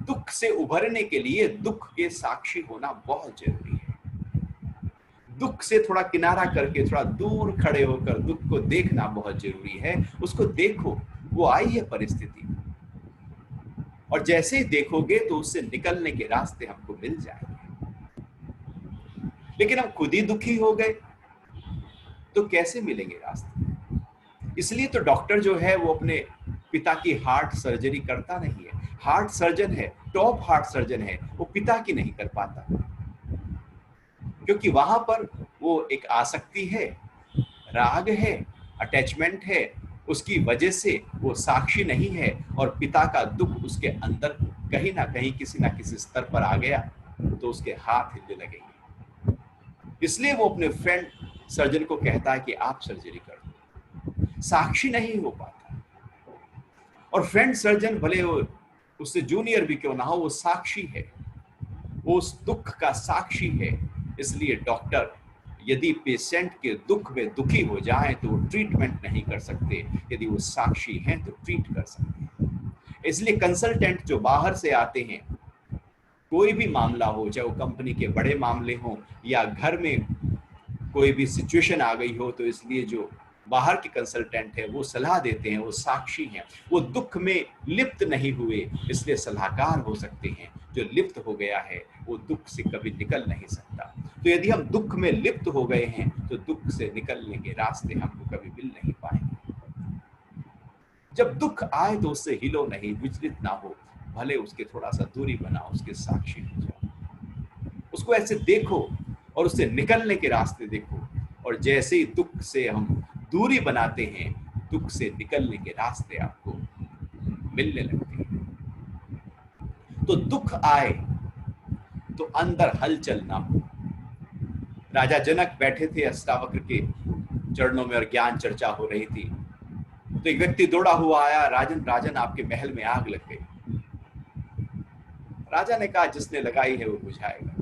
दुख से उभरने के लिए दुख के साक्षी होना बहुत जरूरी है। दुख से थोड़ा किनारा करके, थोड़ा दूर खड़े होकर दुख को देखना बहुत जरूरी है। उसको देखो, वो आई है परिस्थिति, और जैसे ही देखोगे तो उससे निकलने के रास्ते हमको मिल जाएंगे। लेकिन हम खुद ही दुखी हो गए तो कैसे मिलेंगे रास्ते? इसलिए तो डॉक्टर जो है वो अपने पिता की हार्ट सर्जरी करता नहीं है। हार्ट सर्जन है, टॉप हार्ट सर्जन है, वो पिता की नहीं कर पाता, क्योंकि वहां पर वो एक आसक्ति है, राग है, अटैचमेंट है। उसकी वजह से वो साक्षी नहीं है और पिता का दुख उसके अंदर कहीं ना कहीं किसी ना किसी स्तर पर आ गया तो उसके हाथ हिलने लगेंगे। इसलिए वो अपने फ्रेंड सर्जन को कहता है कि आप सर्जरी कर दो। साक्षी नहीं हो पाता, और फ्रेंड सर्जन भले वो उससे जूनियर भी क्यों ना हो, वो साक्षी है, वो उस दुख का साक्षी है। इसलिए डॉक्टर यदि पेशेंट के दुख में दुखी हो जाए तो वो ट्रीटमेंट नहीं कर सकते, यदि वो साक्षी हैं तो ट्रीट कर सकते हैं। इसलिए कंसल्टेंट जो बाहर से आते हैं, कोई भी मामला हो, चाहे वो कंपनी के बड़े मामले हो या घर में कोई भी सिचुएशन आ गई हो, तो इसलिए जो बाहर के कंसल्टेंट है वो सलाह देते हैं, वो साक्षी हैं, वो दुख में लिप्त नहीं हुए, इसलिए सलाहकार हो सकते हैं। जो लिप्त हो गया है वो दुख से कभी निकल नहीं सकता। तो यदि हम दुख में लिप्त हो गए हैं तो दुख से निकलने के रास्ते हमको कभी मिल नहीं पाएंगे। जब दुख आए तो उससे हिलो नहीं, विचलित ना हो, भले उसके थोड़ा सा दूरी बनाओ, उसके साक्षी हो जाओ, उसको ऐसे देखो और उससे निकलने के रास्ते देखो। और जैसे ही दुख से हम दूरी बनाते हैं, दुख से निकलने के रास्ते आपको मिलने लगते हैं। तो दुख आए तो अंदर हलचल ना हो। राजा जनक बैठे थे अष्टावक्र के चरणों में और ज्ञान चर्चा हो रही थी, तो एक व्यक्ति दौड़ा हुआ आया, राजन राजन आपके महल में आग लग गई। राजा ने कहा जिसने लगाई है वो बुझाएगा,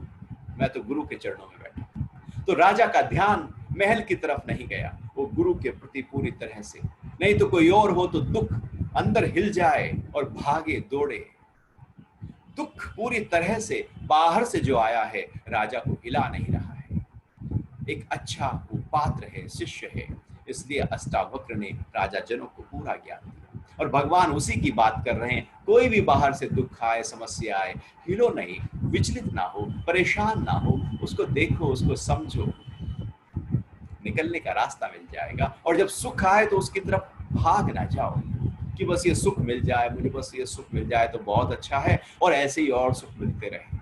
मैं तो गुरु के चरणों में बैठा। तो राजा का ध्यान महल की तरफ नहीं गया, वो गुरु के प्रति पूरी तरह से। नहीं तो कोई और हो तो दुख अंदर हिल जाए और भागे दौड़े। दुख पूरी तरह से बाहर से जो आया है राजा को हिला नहीं रहा है। एक अच्छा वो पात्र है, शिष्य है, इसलिए अष्टावक्र ने राजा जनक को पूरा ज्ञान दिया। और भगवान उसी की बात कर रहे हैं। कोई भी बाहर से दुख आए, समस्या आए, हिलो नहीं, विचलित ना हो, परेशान ना हो, उसको देखो, उसको समझो, निकलने का रास्ता मिल जाएगा। और जब सुख आए तो उसकी तरफ भाग ना जाओ कि बस ये सुख मिल जाए, मुझे बस ये सुख मिल जाए तो बहुत अच्छा है, और ऐसे ही और सुख मिलते रहे।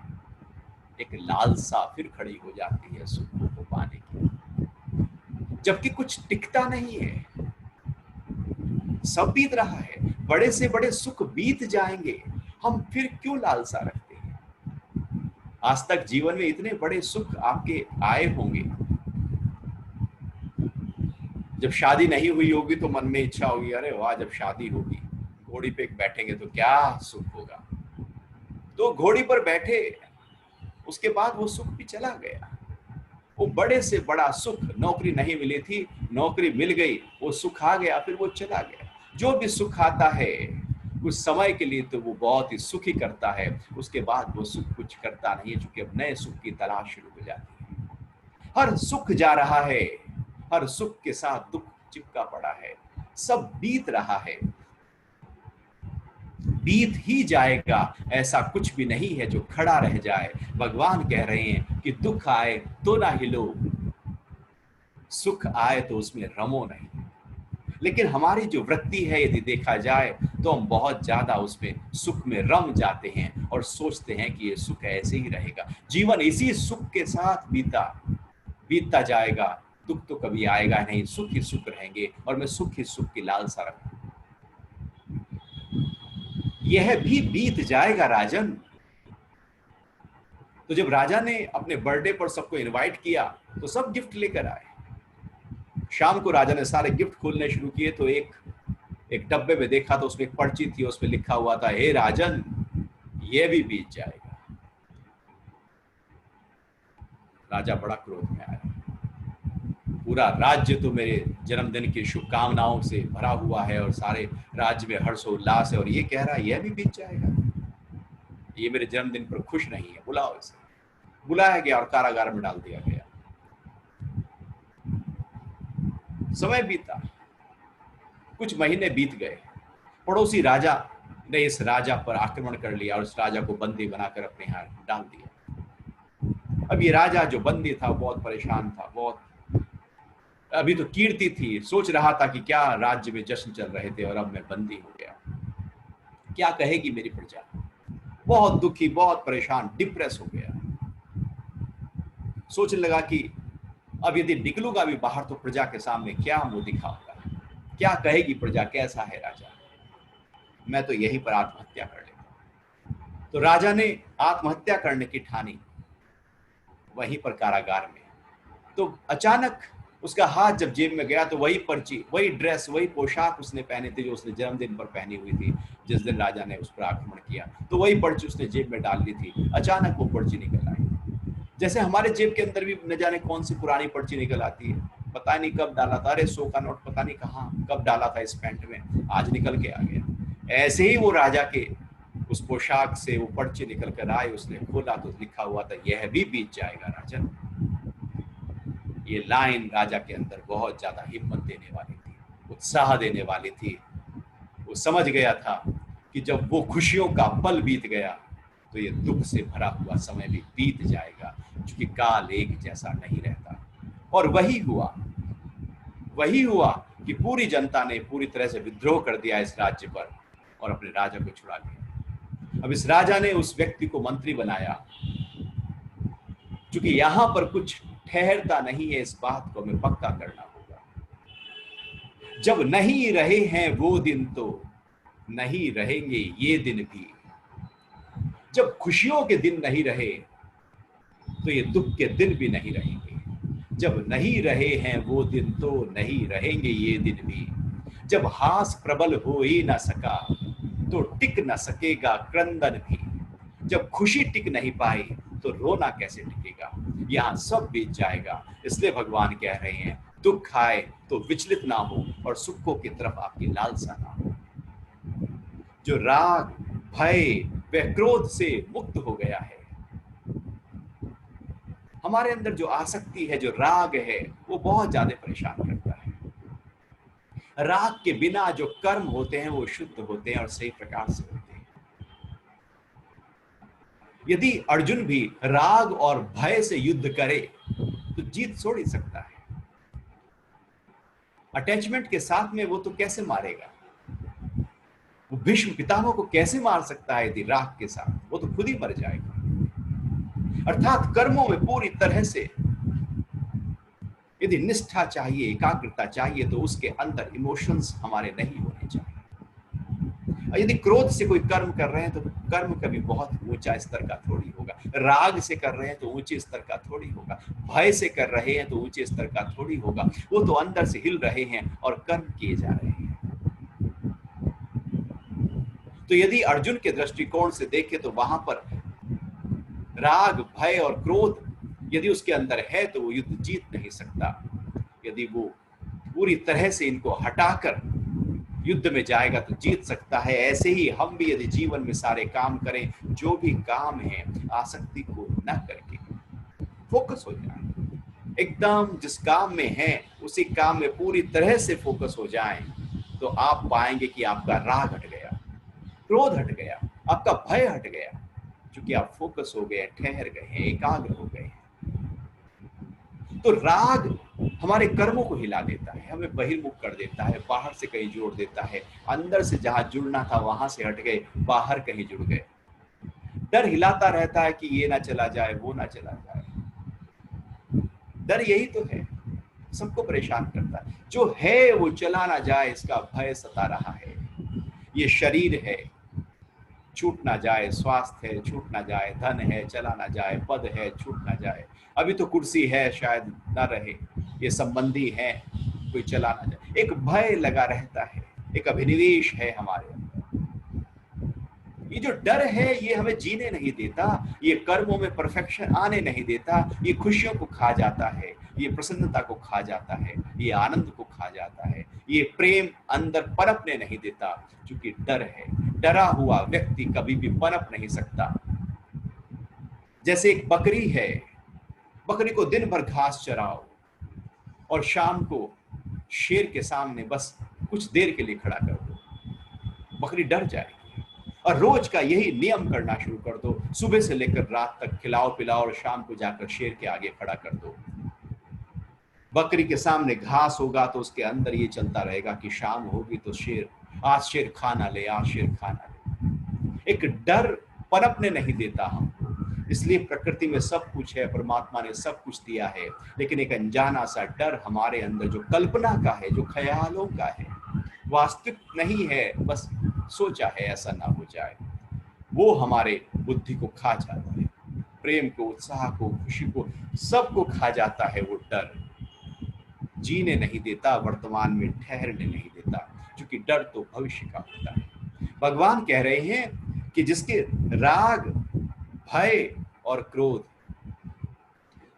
एक लालसा फिर खड़ी हो जाती है सुख को पाने की, जबकि कुछ टिकता नहीं है। सब बीत रहा है, बड़े से बड़े सुख बीत जाएंगे, हम फिर क्यों लालसा रखते हैं? आज तक जीवन में इतने बड़े सुख आपके आए होंगे, जब शादी नहीं हुई होगी तो मन में इच्छा होगी, अरे वाह जब शादी होगी घोड़ी पे बैठेंगे तो क्या सुख होगा। तो घोड़ी पर बैठे, उसके बाद वो सुख भी चला गया। वो बड़े से बड़ा सुख, नौकरी नहीं मिली थी, नौकरी मिल गई, वो सुख आ गया, फिर वो चला गया। जो भी सुख आता है कुछ समय के लिए तो वो बहुत ही सुखी करता है, उसके बाद वो सुख कुछ करता नहीं है, क्योंकि अब नए सुख की तलाश शुरू हो जाती है। हर सुख जा रहा है, हर सुख के साथ दुख चिपका पड़ा है, सब बीत रहा है, बीत ही जाएगा, ऐसा कुछ भी नहीं है जो खड़ा रह जाए। भगवान कह रहे हैं कि दुख आए तो ना हिलो, सुख आए तो उसमें रमो नहीं। लेकिन हमारी जो वृत्ति है यदि देखा जाए तो हम बहुत ज्यादा उसमें सुख में रम जाते हैं और सोचते हैं कि ये सुख ऐसे ही रहेगा, जीवन इसी सुख के साथ बीतता जाएगा, दुख तो कभी आएगा नहीं, सुख ही सुख रहेंगे और मैं सुख ही सुख की लालसा रखूं। यह भी बीत जाएगा राजन। तो जब राजा ने अपने बर्थडे पर सबको इनवाइट किया तो सब गिफ्ट लेकर आए। शाम को राजा ने सारे गिफ्ट खोलने शुरू किए तो एक डब्बे में देखा तो उसमें एक पर्ची थी, उसमें लिखा हुआ था, हे राजन यह भी बीत जाएगा। राजा बड़ा क्रोध में आया, पूरा राज्य तो मेरे जन्मदिन की शुभकामनाओं से भरा हुआ है और सारे राज्य में हर्षोल्लास है, और ये कह रहा है यह भी बीत जाएगा, ये मेरे जन्मदिन पर खुश नहीं है, बुलाओ इसे। बुलाया गया और कारागार में डाल दिया गया। समय बीता, कुछ महीने बीत गए, पड़ोसी राजा ने इस राजा पर आक्रमण कर लिया और इस राजा को बंदी बनाकर अपने यहाँ डाल दिया। अब ये राजा जो बंदी था बहुत परेशान था, बहुत अभी तो कीर्ति थी, सोच रहा था कि क्या राज्य में जश्न चल रहे थे और अब मैं बंदी हो गया, क्या कहेगी मेरी प्रजा। बहुत दुखी, बहुत परेशान, डिप्रेस हो गया। सोचने लगा कि अब यदि निकलूंगा भी बाहर तो प्रजा के सामने क्या मुंह दिखाऊंगा, क्या कहेगी प्रजा, कैसा है राजा, मैं तो यहीं पर आत्महत्या कर लेता। तो राजा ने आत्महत्या करने की ठानी वहीं पर कारागार में। तो अचानक उसका हाथ जब जेब में गया तो वही पर्ची, वही ड्रेस, वही पोशाक उसने पहने थे जो उसने जन्मदिन पर पहनी हुई थी जिस दिन राजा ने उस पर आक्रमण किया, तो वही पर्ची उसने जेब में डाल ली थी। अचानक वो पर्ची निकल आई, जैसे हमारे जेब के अंदर भी न जाने कौन सी पुरानी पर्ची निकल आती है, पता नहीं कब डाला था, अरे 100 का नोट पता नहीं कहाँ कब डाला था इस पैंट में, आज निकल के आ गया। ऐसे ही वो राजा के उस पोशाक से वो पर्ची निकल कर आए, उसने खोला तो लिखा हुआ था, यह भी बीत जाएगा राजन। ये लाइन राजा के अंदर बहुत ज्यादा हिम्मत देने वाली थी, उत्साह देने वाली थी। वो समझ गया था कि जब वो खुशियों का पल बीत गया तो ये दुख से भरा हुआ समय भी बीत जाएगा, क्योंकि काल एक जैसा नहीं रहता। और वही हुआ कि पूरी जनता ने पूरी तरह से विद्रोह कर दिया इस राज्य पर और अपने राजा को छुड़ा लिया। अब इस राजा ने उस व्यक्ति को मंत्री बनाया, क्योंकि यहां पर कुछ ठहरता नहीं है, इस बात को हमें पक्का करना होगा। जब नहीं रहे हैं वो दिन तो नहीं रहेंगे ये दिन भी। जब खुशियों के दिन नहीं रहे तो ये दुख के दिन भी नहीं रहेंगे। जब नहीं रहे हैं वो दिन तो नहीं रहेंगे ये दिन भी। जब हास प्रबल हो ही ना सका तो टिक न सकेगा क्रंदन भी। जब खुशी टिक नहीं पाई तो रोना कैसे टिकेगा। यहाँ सब बीत जाएगा। इसलिए भगवान कह रहे हैं दुख आए तो विचलित ना हो और सुखों की तरफ आपकी लालसा ना हो। जो राग, भय व क्रोध से मुक्त हो गया है, हमारे अंदर जो आसक्ति है, जो राग है, वो बहुत ज्यादा परेशान करता है। राग के बिना जो कर्म होते हैं वो शुद्ध होते हैं और सही प्रकार से होते हैं। यदि अर्जुन भी राग और भय से युद्ध करे तो जीत छोड़ ही सकता है। अटैचमेंट के साथ में वो तो कैसे मारेगा, वो भीष्म पितामह को कैसे मार सकता है यदि राग के साथ, वो तो खुद ही मर जाएगा। अर्थात कर्मों में पूरी तरह से यदि निष्ठा चाहिए, एकाग्रता चाहिए, तो उसके अंदर इमोशंस हमारे नहीं होने चाहिए। यदि क्रोध से कोई कर्म कर रहे हैं तो कर्म कभी बहुत ऊंचा स्तर का थोड़ी होगा, राग से कर रहे हैं तो ऊंचे स्तर का थोड़ी होगा, भय से कर रहे हैं तो ऊंचे स्तर का थोड़ी होगा। वो तो अंदर से हिल रहे हैं और कर्म किए जा रहे हैं। तो यदि अर्जुन के दृष्टिकोण से देखें तो वहां पर राग, भय और क्रोध यदि उसके अंदर है तो वो युद्ध जीत नहीं सकता। यदि वो पूरी तरह से इनको हटाकर युद्ध में जाएगा तो जीत सकता है। ऐसे ही हम भी यदि जीवन में सारे काम करें, जो भी काम है आसक्ति को न करके फोकस हो जाए, एकदम जिस काम में है उसी काम में पूरी तरह से फोकस हो जाए, तो आप पाएंगे कि आपका राग हट गया, क्रोध हट गया, आपका भय हट गया, क्योंकि आप फोकस हो गए, ठहर गए हैं, एकाग्र हो गए हैं। तो राग हमारे कर्मों को हिला देता है, हमें बहिर्मुख कर देता है, बाहर से कहीं जोड़ देता है, अंदर से जहां जुड़ना था वहां से हट गए, बाहर कहीं जुड़ गए। डर हिलाता रहता है कि ये ना चला जाए, वो ना चला जाए। डर यही तो है, सबको परेशान करता है। जो है वो चला ना जाए, इसका भय सता रहा है। ये शरीर है, छूट ना जाए, स्वास्थ्य है, छूट ना जाए, धन है, चला ना जाए, पद है, छूट ना जाए, अभी तो कुर्सी है, शायद ना रहे, ये संबंधी है, कोई चला ना जाए। एक भय लगा रहता है, एक अभिनिवेश है हमारे अंदर। ये जो डर है ये हमें जीने नहीं देता, ये कर्मों में परफेक्शन आने नहीं देता, ये खुशियों को खा जाता है, ये प्रसन्नता को खा जाता है, ये आनंद को खा जाता है, ये प्रेम अंदर पनपने नहीं देता, क्योंकि डर है। डरा हुआ व्यक्ति कभी भी पनप नहीं सकता। जैसे एक बकरी है, बकरी को दिन भर घास चराओ और शाम को शेर के सामने बस कुछ देर के लिए खड़ा कर दो, बकरी डर जाएगी। और रोज का यही नियम करना शुरू कर दो, सुबह से लेकर रात तक खिलाओ पिलाओ और शाम को जाकर शेर के आगे खड़ा कर दो। बकरी के सामने घास होगा तो उसके अंदर ये चलता रहेगा कि शाम होगी तो शेर, आज शेर खाना ले, आज शेर खाना ले। एक डर पनपने नहीं देता हमको। इसलिए प्रकृति में सब कुछ है, परमात्मा ने सब कुछ दिया है, लेकिन एक अनजाना सा डर हमारे अंदर जो कल्पना का है, जो ख्यालों का है, वास्तविक नहीं है, बस सोचा है ऐसा ना हो जाए, वो हमारे बुद्धि को खा जाता है, प्रेम को, उत्साह को, खुशी को, सबको खा जाता है। वो डर जीने नहीं देता, वर्तमान में ठहरने नहीं देता, क्योंकि डर तो भविष्य का होता है। भगवान कह रहे हैं कि जिसके राग, भय और क्रोध,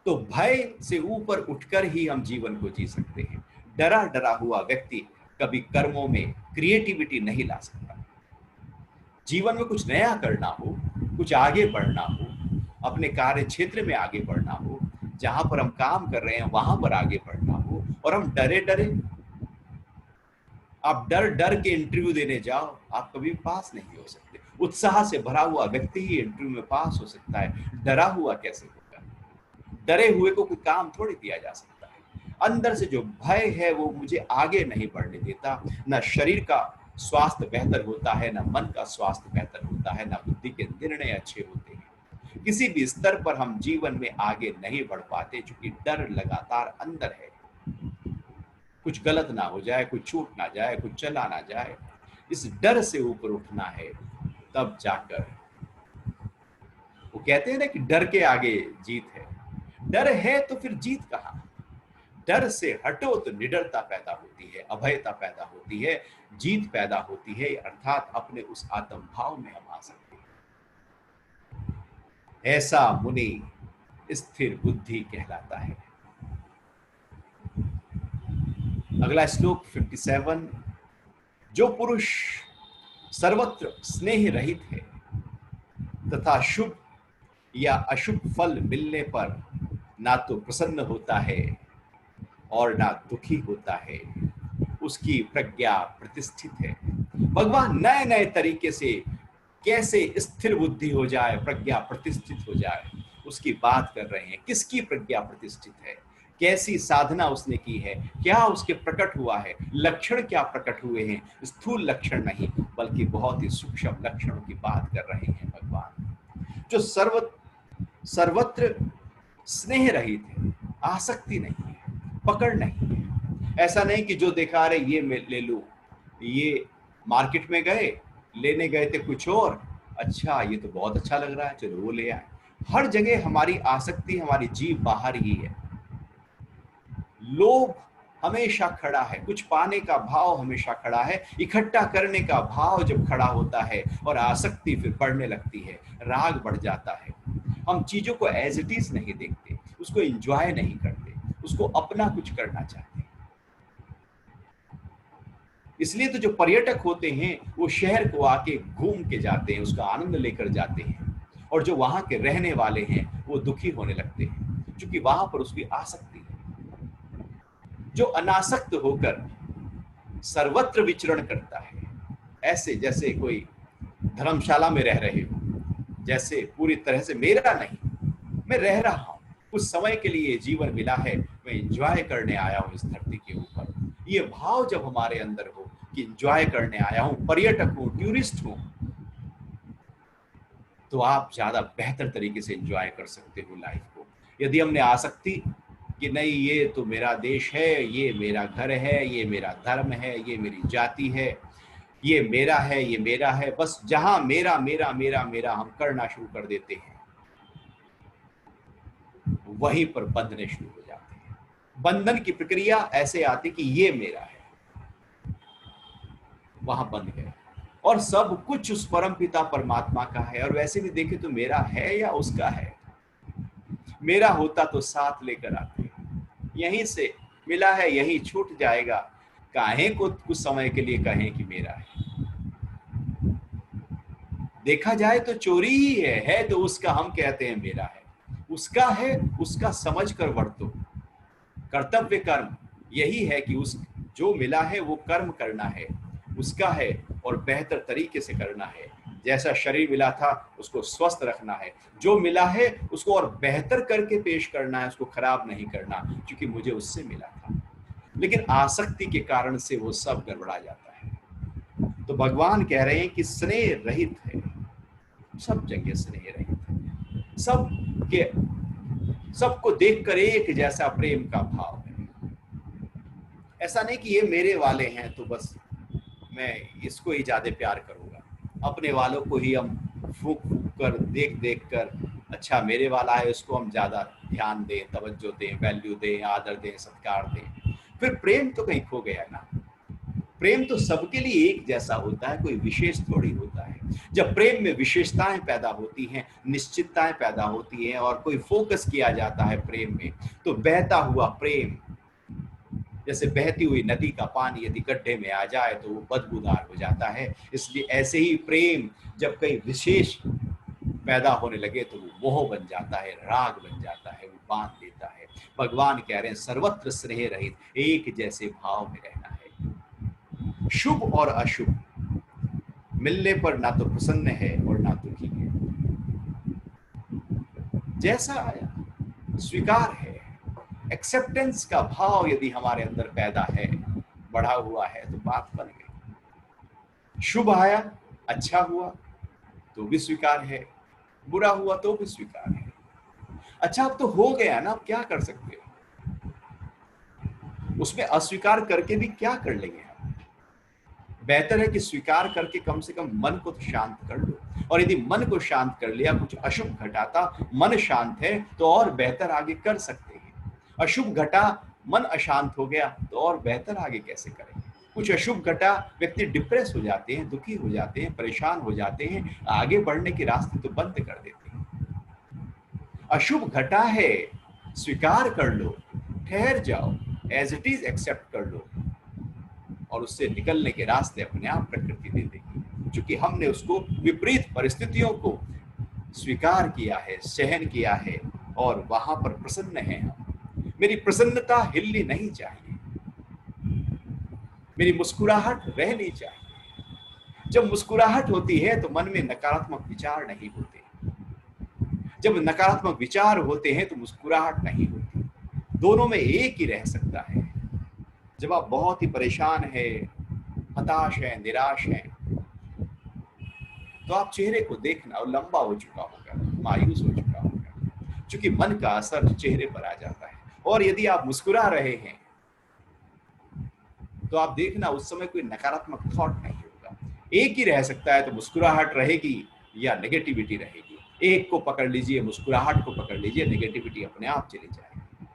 तो भय से ऊपर उठकर ही हम जीवन को जी सकते हैं। डरा डरा हुआ व्यक्ति कभी कर्मों में क्रिएटिविटी नहीं ला सकता। जीवन में कुछ नया करना हो, कुछ आगे बढ़ना हो, अपने कार्य क्षेत्र में आगे बढ़ना हो, जहां पर हम काम कर रहे हैं वहां पर आगे बढ़ना हो, और हम डरे डरे, आप डर डर के इंटरव्यू देने जाओ, आप कभी पास नहीं हो सकते। उत्साह से भरा हुआ व्यक्ति ही इंटरव्यू में पास हो सकता है, डरा हुआ कैसे होगा? डरे हुए को कोई काम थोड़ी दिया जा सकता है। अंदर से जो भय है वो मुझे आगे नहीं बढ़ने देता। ना शरीर का स्वास्थ्य बेहतर होता है, ना मन का स्वास्थ्य बेहतर होता है, ना बुद्धि के निर्णय अच्छे होते हैं। किसी भी स्तर पर हम जीवन में आगे नहीं बढ़ पाते, क्योंकि डर लगातार अंदर है। कुछ गलत ना हो जाए, कुछ छूट ना जाए, कुछ चला ना जाए, इस डर से ऊपर उठना है, तब जाकर वो कहते हैं ना कि डर के आगे जीत है। डर है तो फिर जीत कहां? डर से हटो तो निडरता पैदा होती है, अभयता पैदा होती है, जीत पैदा होती है, अर्थात अपने उस आत्म भाव में हम आ सकते हैं। ऐसा मुनि स्थिर बुद्धि कहलाता है। अगला श्लोक 57, जो पुरुष सर्वत्र स्नेह रहित है तथा शुभ या अशुभ फल मिलने पर ना तो प्रसन्न होता है और ना दुखी होता है, उसकी प्रज्ञा प्रतिष्ठित है। भगवान नए नए तरीके से कैसे स्थिर बुद्धि हो जाए, प्रज्ञा प्रतिष्ठित हो जाए, उसकी बात कर रहे हैं। किसकी प्रज्ञा प्रतिष्ठित है, कैसी साधना उसने की है, क्या उसके प्रकट हुआ है, लक्षण क्या प्रकट हुए हैं। स्थूल लक्षण नहीं, बल्कि बहुत ही सूक्ष्म लक्षणों की बात कर रहे हैं भगवान। जो सर्वत्र स्नेह रहित है, आसक्ति नहीं है, पकड़ नहीं है। ऐसा नहीं कि जो दिखा रहे ये मैं ले लूं। ये मार्केट में गए, लेने गए थे कुछ और, अच्छा ये तो बहुत अच्छा लग रहा है, चलो वो ले आए। हर जगह हमारी आसक्ति, हमारी जीव बाहर ही है। लोभ हमेशा खड़ा है, कुछ पाने का भाव हमेशा खड़ा है, इकट्ठा करने का भाव जब खड़ा होता है और आसक्ति फिर बढ़ने लगती है, राग बढ़ जाता है। हम चीजों को एज इट इज नहीं देखते, उसको एंजॉय नहीं करते, उसको अपना कुछ करना चाहते हैं। इसलिए तो जो पर्यटक होते हैं वो शहर को आके घूम के जाते हैं, उसका आनंद लेकर जाते हैं, और जो वहां के रहने वाले हैं वो दुखी होने लगते हैं, क्योंकि वहां पर उसकी आसक्ति है। जो अनासक्त होकर सर्वत्र विचरण करता है, ऐसे जैसे कोई धर्मशाला में रह रहे हो, जैसे पूरी तरह से मेरा नहीं, मैं रह रहा हूं, कुछ समय के लिए जीवन मिला है, मैं एंजॉय करने आया हूं इस धरती के ऊपर। ये भाव जब हमारे अंदर हो कि एंजॉय करने आया हूं, पर्यटक हूं, टूरिस्ट हूं, तो आप ज्यादा बेहतर तरीके से एंजॉय कर सकते हो लाइफ को। यदि हमने आसक्ति कि नहीं ये तो मेरा देश है, ये मेरा घर है, ये मेरा धर्म है, ये मेरी जाति है, ये मेरा है, ये मेरा है, बस जहां मेरा मेरा मेरा मेरा हम करना शुरू कर देते हैं, वहीं पर बंधने शुरू हो जाते हैं। बंधन की प्रक्रिया ऐसे आती कि ये मेरा है, वहां बंध गए, और सब कुछ उस परम पिता परमात्मा का है। और वैसे भी देखे तो मेरा है या उसका है, मेरा होता तो साथ लेकर आते, यहीं से मिला है यहीं छूट जाएगा, काहे को कुछ समय के लिए कहें कि मेरा है। देखा जाए तो चोरी ही है तो उसका हम कहते हैं मेरा है, उसका है उसका समझ कर वर्तो। कर्तव्य कर्म यही है कि उस जो मिला है वो कर्म करना है, उसका है और बेहतर तरीके से करना है। जैसा शरीर मिला था उसको स्वस्थ रखना है, जो मिला है उसको और बेहतर करके पेश करना है, उसको खराब नहीं करना, क्योंकि मुझे उससे मिला था। लेकिन आसक्ति के कारण से वो सब गड़बड़ा जाता है। तो भगवान कह रहे हैं कि स्नेह रहित है, सब जगह स्नेह रहित है, सब के सबको देखकर एक जैसा प्रेम का भाव है। ऐसा नहीं कि ये मेरे वाले हैं तो बस मैं इसको ही ज्यादा प्यार करूंगा, अपने वालों को ही हम फूक फूक कर देख देख कर, अच्छा मेरे वाला है उसको हम ज्यादा ध्यान दें, तवज्जो दें, वैल्यू दें, आदर दें, सत्कार दें, फिर प्रेम तो कहीं खो गया ना। प्रेम तो सबके लिए एक जैसा होता है, कोई विशेष थोड़ी होता है। जब प्रेम में विशेषताएं पैदा होती हैं, निश्चितताएं पैदा होती हैं और कोई फोकस किया जाता है प्रेम में, तो बहता हुआ प्रेम जैसे बहती हुई नदी का पानी यदि गड्ढे में आ जाए तो वो बदबूदार हो जाता है। इसलिए ऐसे ही प्रेम जब कई विशेष पैदा होने लगे तो वो मोह बन जाता है, राग बन जाता है, वो बांध लेता है। भगवान कह रहे हैं सर्वत्र स्नेह रहित एक जैसे भाव में रहना है। शुभ और अशुभ मिलने पर ना तो प्रसन्न है और ना दुखी है, जैसा आया स्वीकार है। एक्सेप्टेंस का भाव यदि हमारे अंदर पैदा है, बढ़ा हुआ है, तो बात बन गई। शुभ आया, अच्छा हुआ तो भी स्वीकार है, बुरा हुआ तो भी स्वीकार है। अच्छा अब तो हो गया ना, अब क्या कर सकते हो, उसमें अस्वीकार करके भी क्या कर लेंगे हम। बेहतर है कि स्वीकार करके कम से कम मन को तो शांत कर लो, और यदि मन को शांत कर लिया, कुछ अशुभ घटाता, मन शांत है तो और बेहतर आगे कर सकते हैं। अशुभ घटा, मन अशांत हो गया तो और बेहतर आगे कैसे करेंगे। कुछ अशुभ घटा, व्यक्ति डिप्रेस हो जाते हैं, दुखी हो जाते हैं, परेशान हो जाते हैं, आगे बढ़ने के रास्ते तो बंद कर देते हैं। अशुभ घटा है, स्वीकार कर लो, ठहर जाओ, एज इट इज एक्सेप्ट कर लो, और उससे निकलने के रास्ते अपने आप प्रकृति दे देगी, क्योंकि हमने उसको विपरीत परिस्थितियों को स्वीकार किया है, सहन किया है, और वहां पर प्रसन्न है हम। मेरी प्रसन्नता हिलनी नहीं चाहिए, मेरी मुस्कुराहट रहनी चाहिए। जब मुस्कुराहट होती है तो मन में नकारात्मक विचार नहीं होते, जब नकारात्मक विचार होते हैं तो मुस्कुराहट नहीं होती। दोनों में एक ही रह सकता है। जब आप बहुत ही परेशान है, हताश है, निराश है, तो आप चेहरे को देखना, वो लंबा हो चुका होगा, मायूस हो चुका होगा, क्योंकि मन का असर चेहरे पर आ जाता है। और यदि आप मुस्कुरा रहे हैं तो आप देखना उस समय कोई नकारात्मक थॉट नहीं होगा, एक ही रह सकता है, तो मुस्कुराहट रहेगी या नेगेटिविटी रहेगी। एक को पकड़ लीजिए, मुस्कुराहट को पकड़ लीजिए, नेगेटिविटी अपने आप चली जाएगी।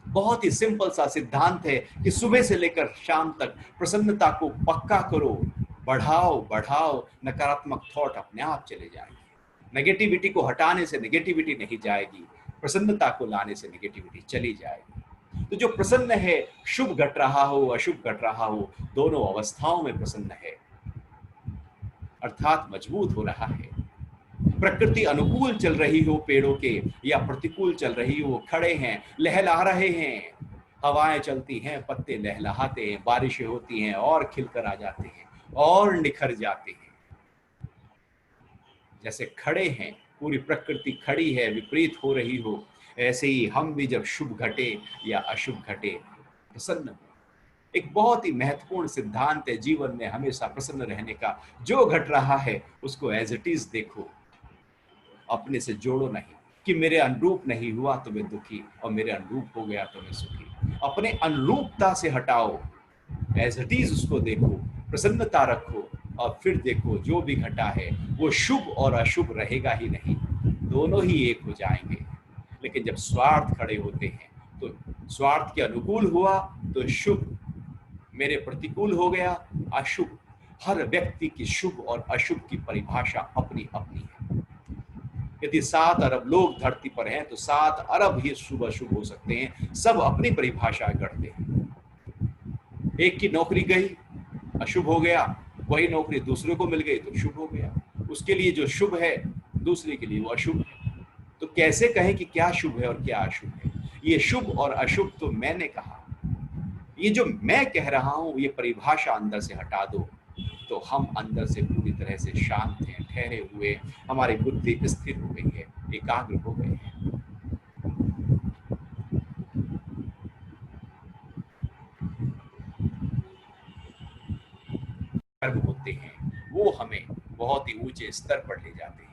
बहुत ही सिंपल सा सिद्धांत है कि सुबह से लेकर शाम तक प्रसन्नता को पक्का करो, बढ़ाओ बढ़ाओ, नकारात्मक थॉट अपने आप चले जाएंगे। नेगेटिविटी को हटाने से नेगेटिविटी नहीं जाएगी, प्रसन्नता को लाने से नेगेटिविटी चली जाएगी। तो जो प्रसन्न है, शुभ घट रहा हो अशुभ घट रहा हो, दोनों अवस्थाओं में प्रसन्न है, अर्थात मजबूत हो रहा है। प्रकृति अनुकूल चल रही हो पेड़ों के या प्रतिकूल चल रही हो, खड़े हैं, लहला रहे हैं, हवाएं चलती हैं, पत्ते लहलहाते हैं, बारिशें होती हैं और खिलकर आ जाते हैं और निखर जाते हैं। जैसे खड़े हैं, पूरी प्रकृति खड़ी है, विपरीत हो रही हो, ऐसे ही हम भी जब शुभ घटे या अशुभ घटे प्रसन्न हो। एक बहुत ही महत्वपूर्ण सिद्धांत है जीवन में हमेशा प्रसन्न रहने का। जो घट रहा है उसको एज इट इज देखो, अपने से जोड़ो नहीं कि मेरे अनुरूप नहीं हुआ तो मैं दुखी और मेरे अनुरूप हो गया तो मैं सुखी। अपने अनुरूपता से हटाओ, एज इट इज उसको देखो, प्रसन्नता रखो और फिर देखो जो भी घटा है वो शुभ और अशुभ रहेगा ही नहीं, दोनों ही एक हो जाएंगे। लेकिन जब स्वार्थ खड़े होते हैं तो स्वार्थ के अनुकूल हुआ तो शुभ, मेरे प्रतिकूल हो गया अशुभ। हर व्यक्ति की शुभ और अशुभ की परिभाषा अपनी अपनी है। यदि 7 अरब लोग धरती पर हैं तो 7 अरब ही शुभ अशुभ हो सकते हैं, सब अपनी परिभाषा करते हैं। एक की नौकरी गई, अशुभ हो गया, वही नौकरी दूसरे को मिल गई तो शुभ हो गया। उसके लिए जो शुभ है दूसरे के लिए वो अशुभ है। तो कैसे कहें कि क्या शुभ है और क्या अशुभ है? ये शुभ और अशुभ तो मैंने कहा, ये जो मैं कह रहा हूं ये परिभाषा अंदर से हटा दो तो हम अंदर से पूरी तरह से शांत हैं, ठहरे हुए, हमारी बुद्धि स्थिर हो गई है, एकाग्र हो गए हैं। कर्म होते हैं वो हमें बहुत ही ऊंचे स्तर पर ले जाते हैं।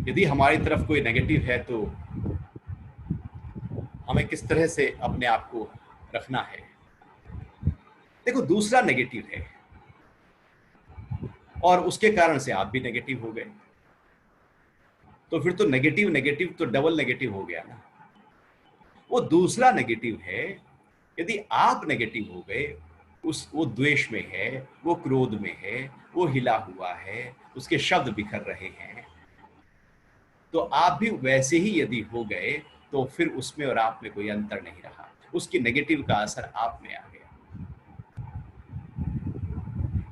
यदि हमारी तरफ कोई नेगेटिव है तो हमें किस तरह से अपने आप को रखना है? देखो, दूसरा नेगेटिव है और उसके कारण से आप भी नेगेटिव हो गए, तो फिर तो नेगेटिव नेगेटिव तो डबल नेगेटिव हो गया ना। वो दूसरा नेगेटिव है, यदि आप नेगेटिव हो गए, वो द्वेष में है, वो क्रोध में है, वो हिला हुआ है, उसके शब्द बिखर रहे हैं, तो आप भी वैसे ही यदि हो गए तो फिर उसमें और आप में कोई अंतर नहीं रहा, उसकी नेगेटिव का असर आप में आ गया।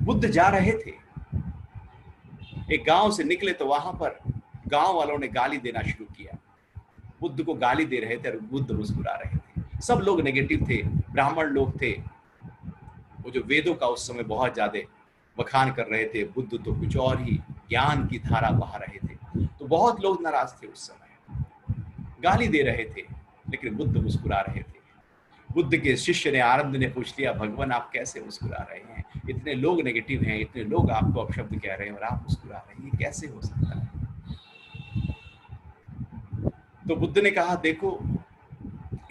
बुद्ध जा रहे थे, एक गांव से निकले तो वहां पर गांव वालों ने गाली देना शुरू किया। बुद्ध को गाली दे रहे थे और बुद्ध मुस्कुरा रहे थे। सब लोग नेगेटिव थे, ब्राह्मण लोग थे, वो जो वेदों का उस समय बहुत ज्यादा बखान कर रहे थे, बुद्ध तो कुछ और ही ज्ञान की धारा बहा रहे थे। तो बहुत लोग नाराज थे उस समय, गाली दे रहे थे, लेकिन बुद्ध मुस्कुरा रहे थे। बुद्ध के शिष्य ने, आनंद ने पूछ लिया, भगवान आप कैसे मुस्कुरा रहे हैं? इतने लोग नेगेटिव हैं, इतने लोग आपको अपशब्द कह रहे हैं और आप मुस्कुरा रहे हैं, ये कैसे हो सकता है? तो बुद्ध ने कहा, देखो,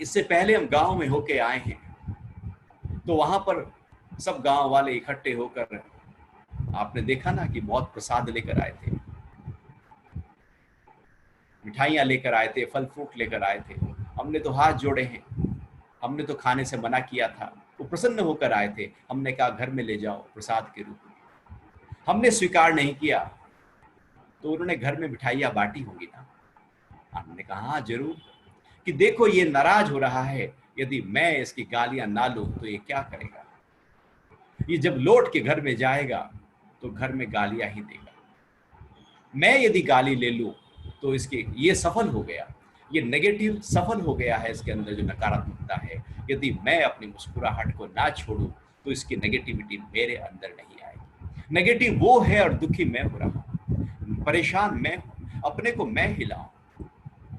इससे पहले हम गांव में होके आए हैं, तो वहां पर सब गांव वाले इकट्ठे होकर आपने देखा ना कि बहुत प्रसाद लेकर आए थे, मिठाइयां लेकर आए थे, फल फ्रूट लेकर आए थे। हमने तो हाथ जोड़े हैं, हमने तो खाने से मना किया था। वो प्रसन्न होकर आए थे, हमने कहा घर में ले जाओ प्रसाद के रूप में। हमने स्वीकार नहीं किया तो उन्होंने घर में मिठाइयां बांटी होंगी ना। हमने कहा हाँ जरूर, कि देखो ये नाराज हो रहा है, यदि मैं इसकी गालियां ना लूं तो ये क्या करेगा? ये जब लौट के घर में जाएगा तो घर में गालियां ही देगा। मैं यदि गाली ले लूं तो इसके ये सफल हो गया, ये नेगेटिव सफल हो गया है, इसके अंदर जो नकारात्मकता है। यदि मैं अपनी मुस्कुराहट को ना छोड़ूं तो इसकी नेगेटिविटी मेरे अंदर नहीं आएगी। नेगेटिव वो है और दुखी मैं हो रहा हूं, परेशान मैं हूं, अपने को मैं हिलाऊं।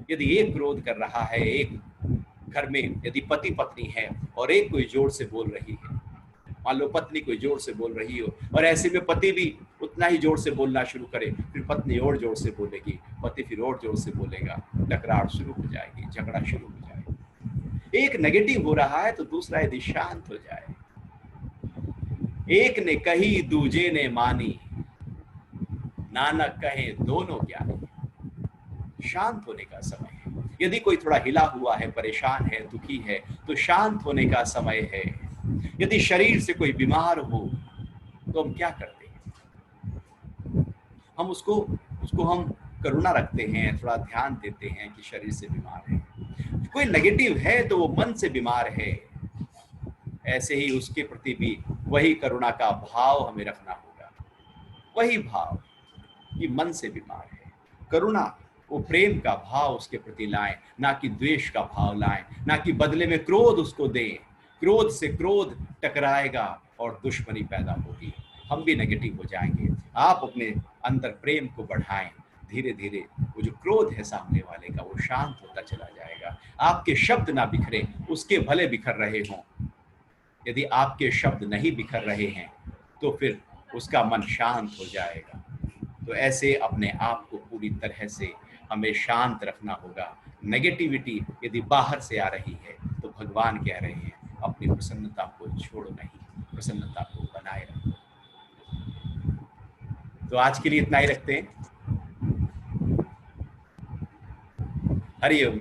यदि एक क्रोध कर रहा है, एक घर में यदि पति पत्नी है और एक कोई जोर से बोल रही है, मान लो पत्नी कोई जोर से बोल रही हो और ऐसे में पति भी उतना ही जोर से बोलना शुरू करे, फिर पत्नी और जोर से बोलेगी, पति फिर और जोर से बोलेगा, टकरार शुरू हो जाएगी, झगड़ा शुरू हो जाएगा। एक नेगेटिव हो रहा है तो दूसरा यदि शांत हो जाए, एक ने कही दूजे ने मानी, नानक कहे दोनों ज्ञानी। शांत होने का समय है। यदि कोई थोड़ा हिला हुआ है, परेशान है, दुखी है, तो शांत होने का समय है। यदि शरीर से कोई बीमार हो तो हम क्या करते हैं? हम उसको हम करुणा रखते हैं, थोड़ा ध्यान देते हैं कि शरीर से बीमार है। कोई नेगेटिव है तो वो मन से बीमार है, ऐसे ही उसके प्रति भी वही करुणा का भाव हमें रखना होगा, वही भाव कि मन से बीमार है। करुणा वो प्रेम का भाव उसके प्रति लाएं, ना कि द्वेष का भाव लाएं, ना कि बदले में क्रोध उसको दें। क्रोध से क्रोध टकराएगा और दुश्मनी पैदा होगी, हम भी नेगेटिव हो जाएंगे। आप अपने अंदर प्रेम को बढ़ाएं, धीरे धीरे वो जो क्रोध है सामने वाले का वो शांत होता चला जाएगा। आपके शब्द ना बिखरे, उसके भले बिखर रहे हों। यदि आपके शब्द नहीं बिखर रहे हैं तो फिर उसका मन शांत हो जाएगा। तो ऐसे अपने आप को पूरी तरह से हमें शांत रखना होगा। नेगेटिविटी यदि बाहर से आ रही है तो भगवान कह रहे हैं अपनी प्रसन्नता को छोड़ो नहीं, प्रसन्नता को बनाए रखो। तो आज के लिए इतना ही रखते हैं। हरि ओम।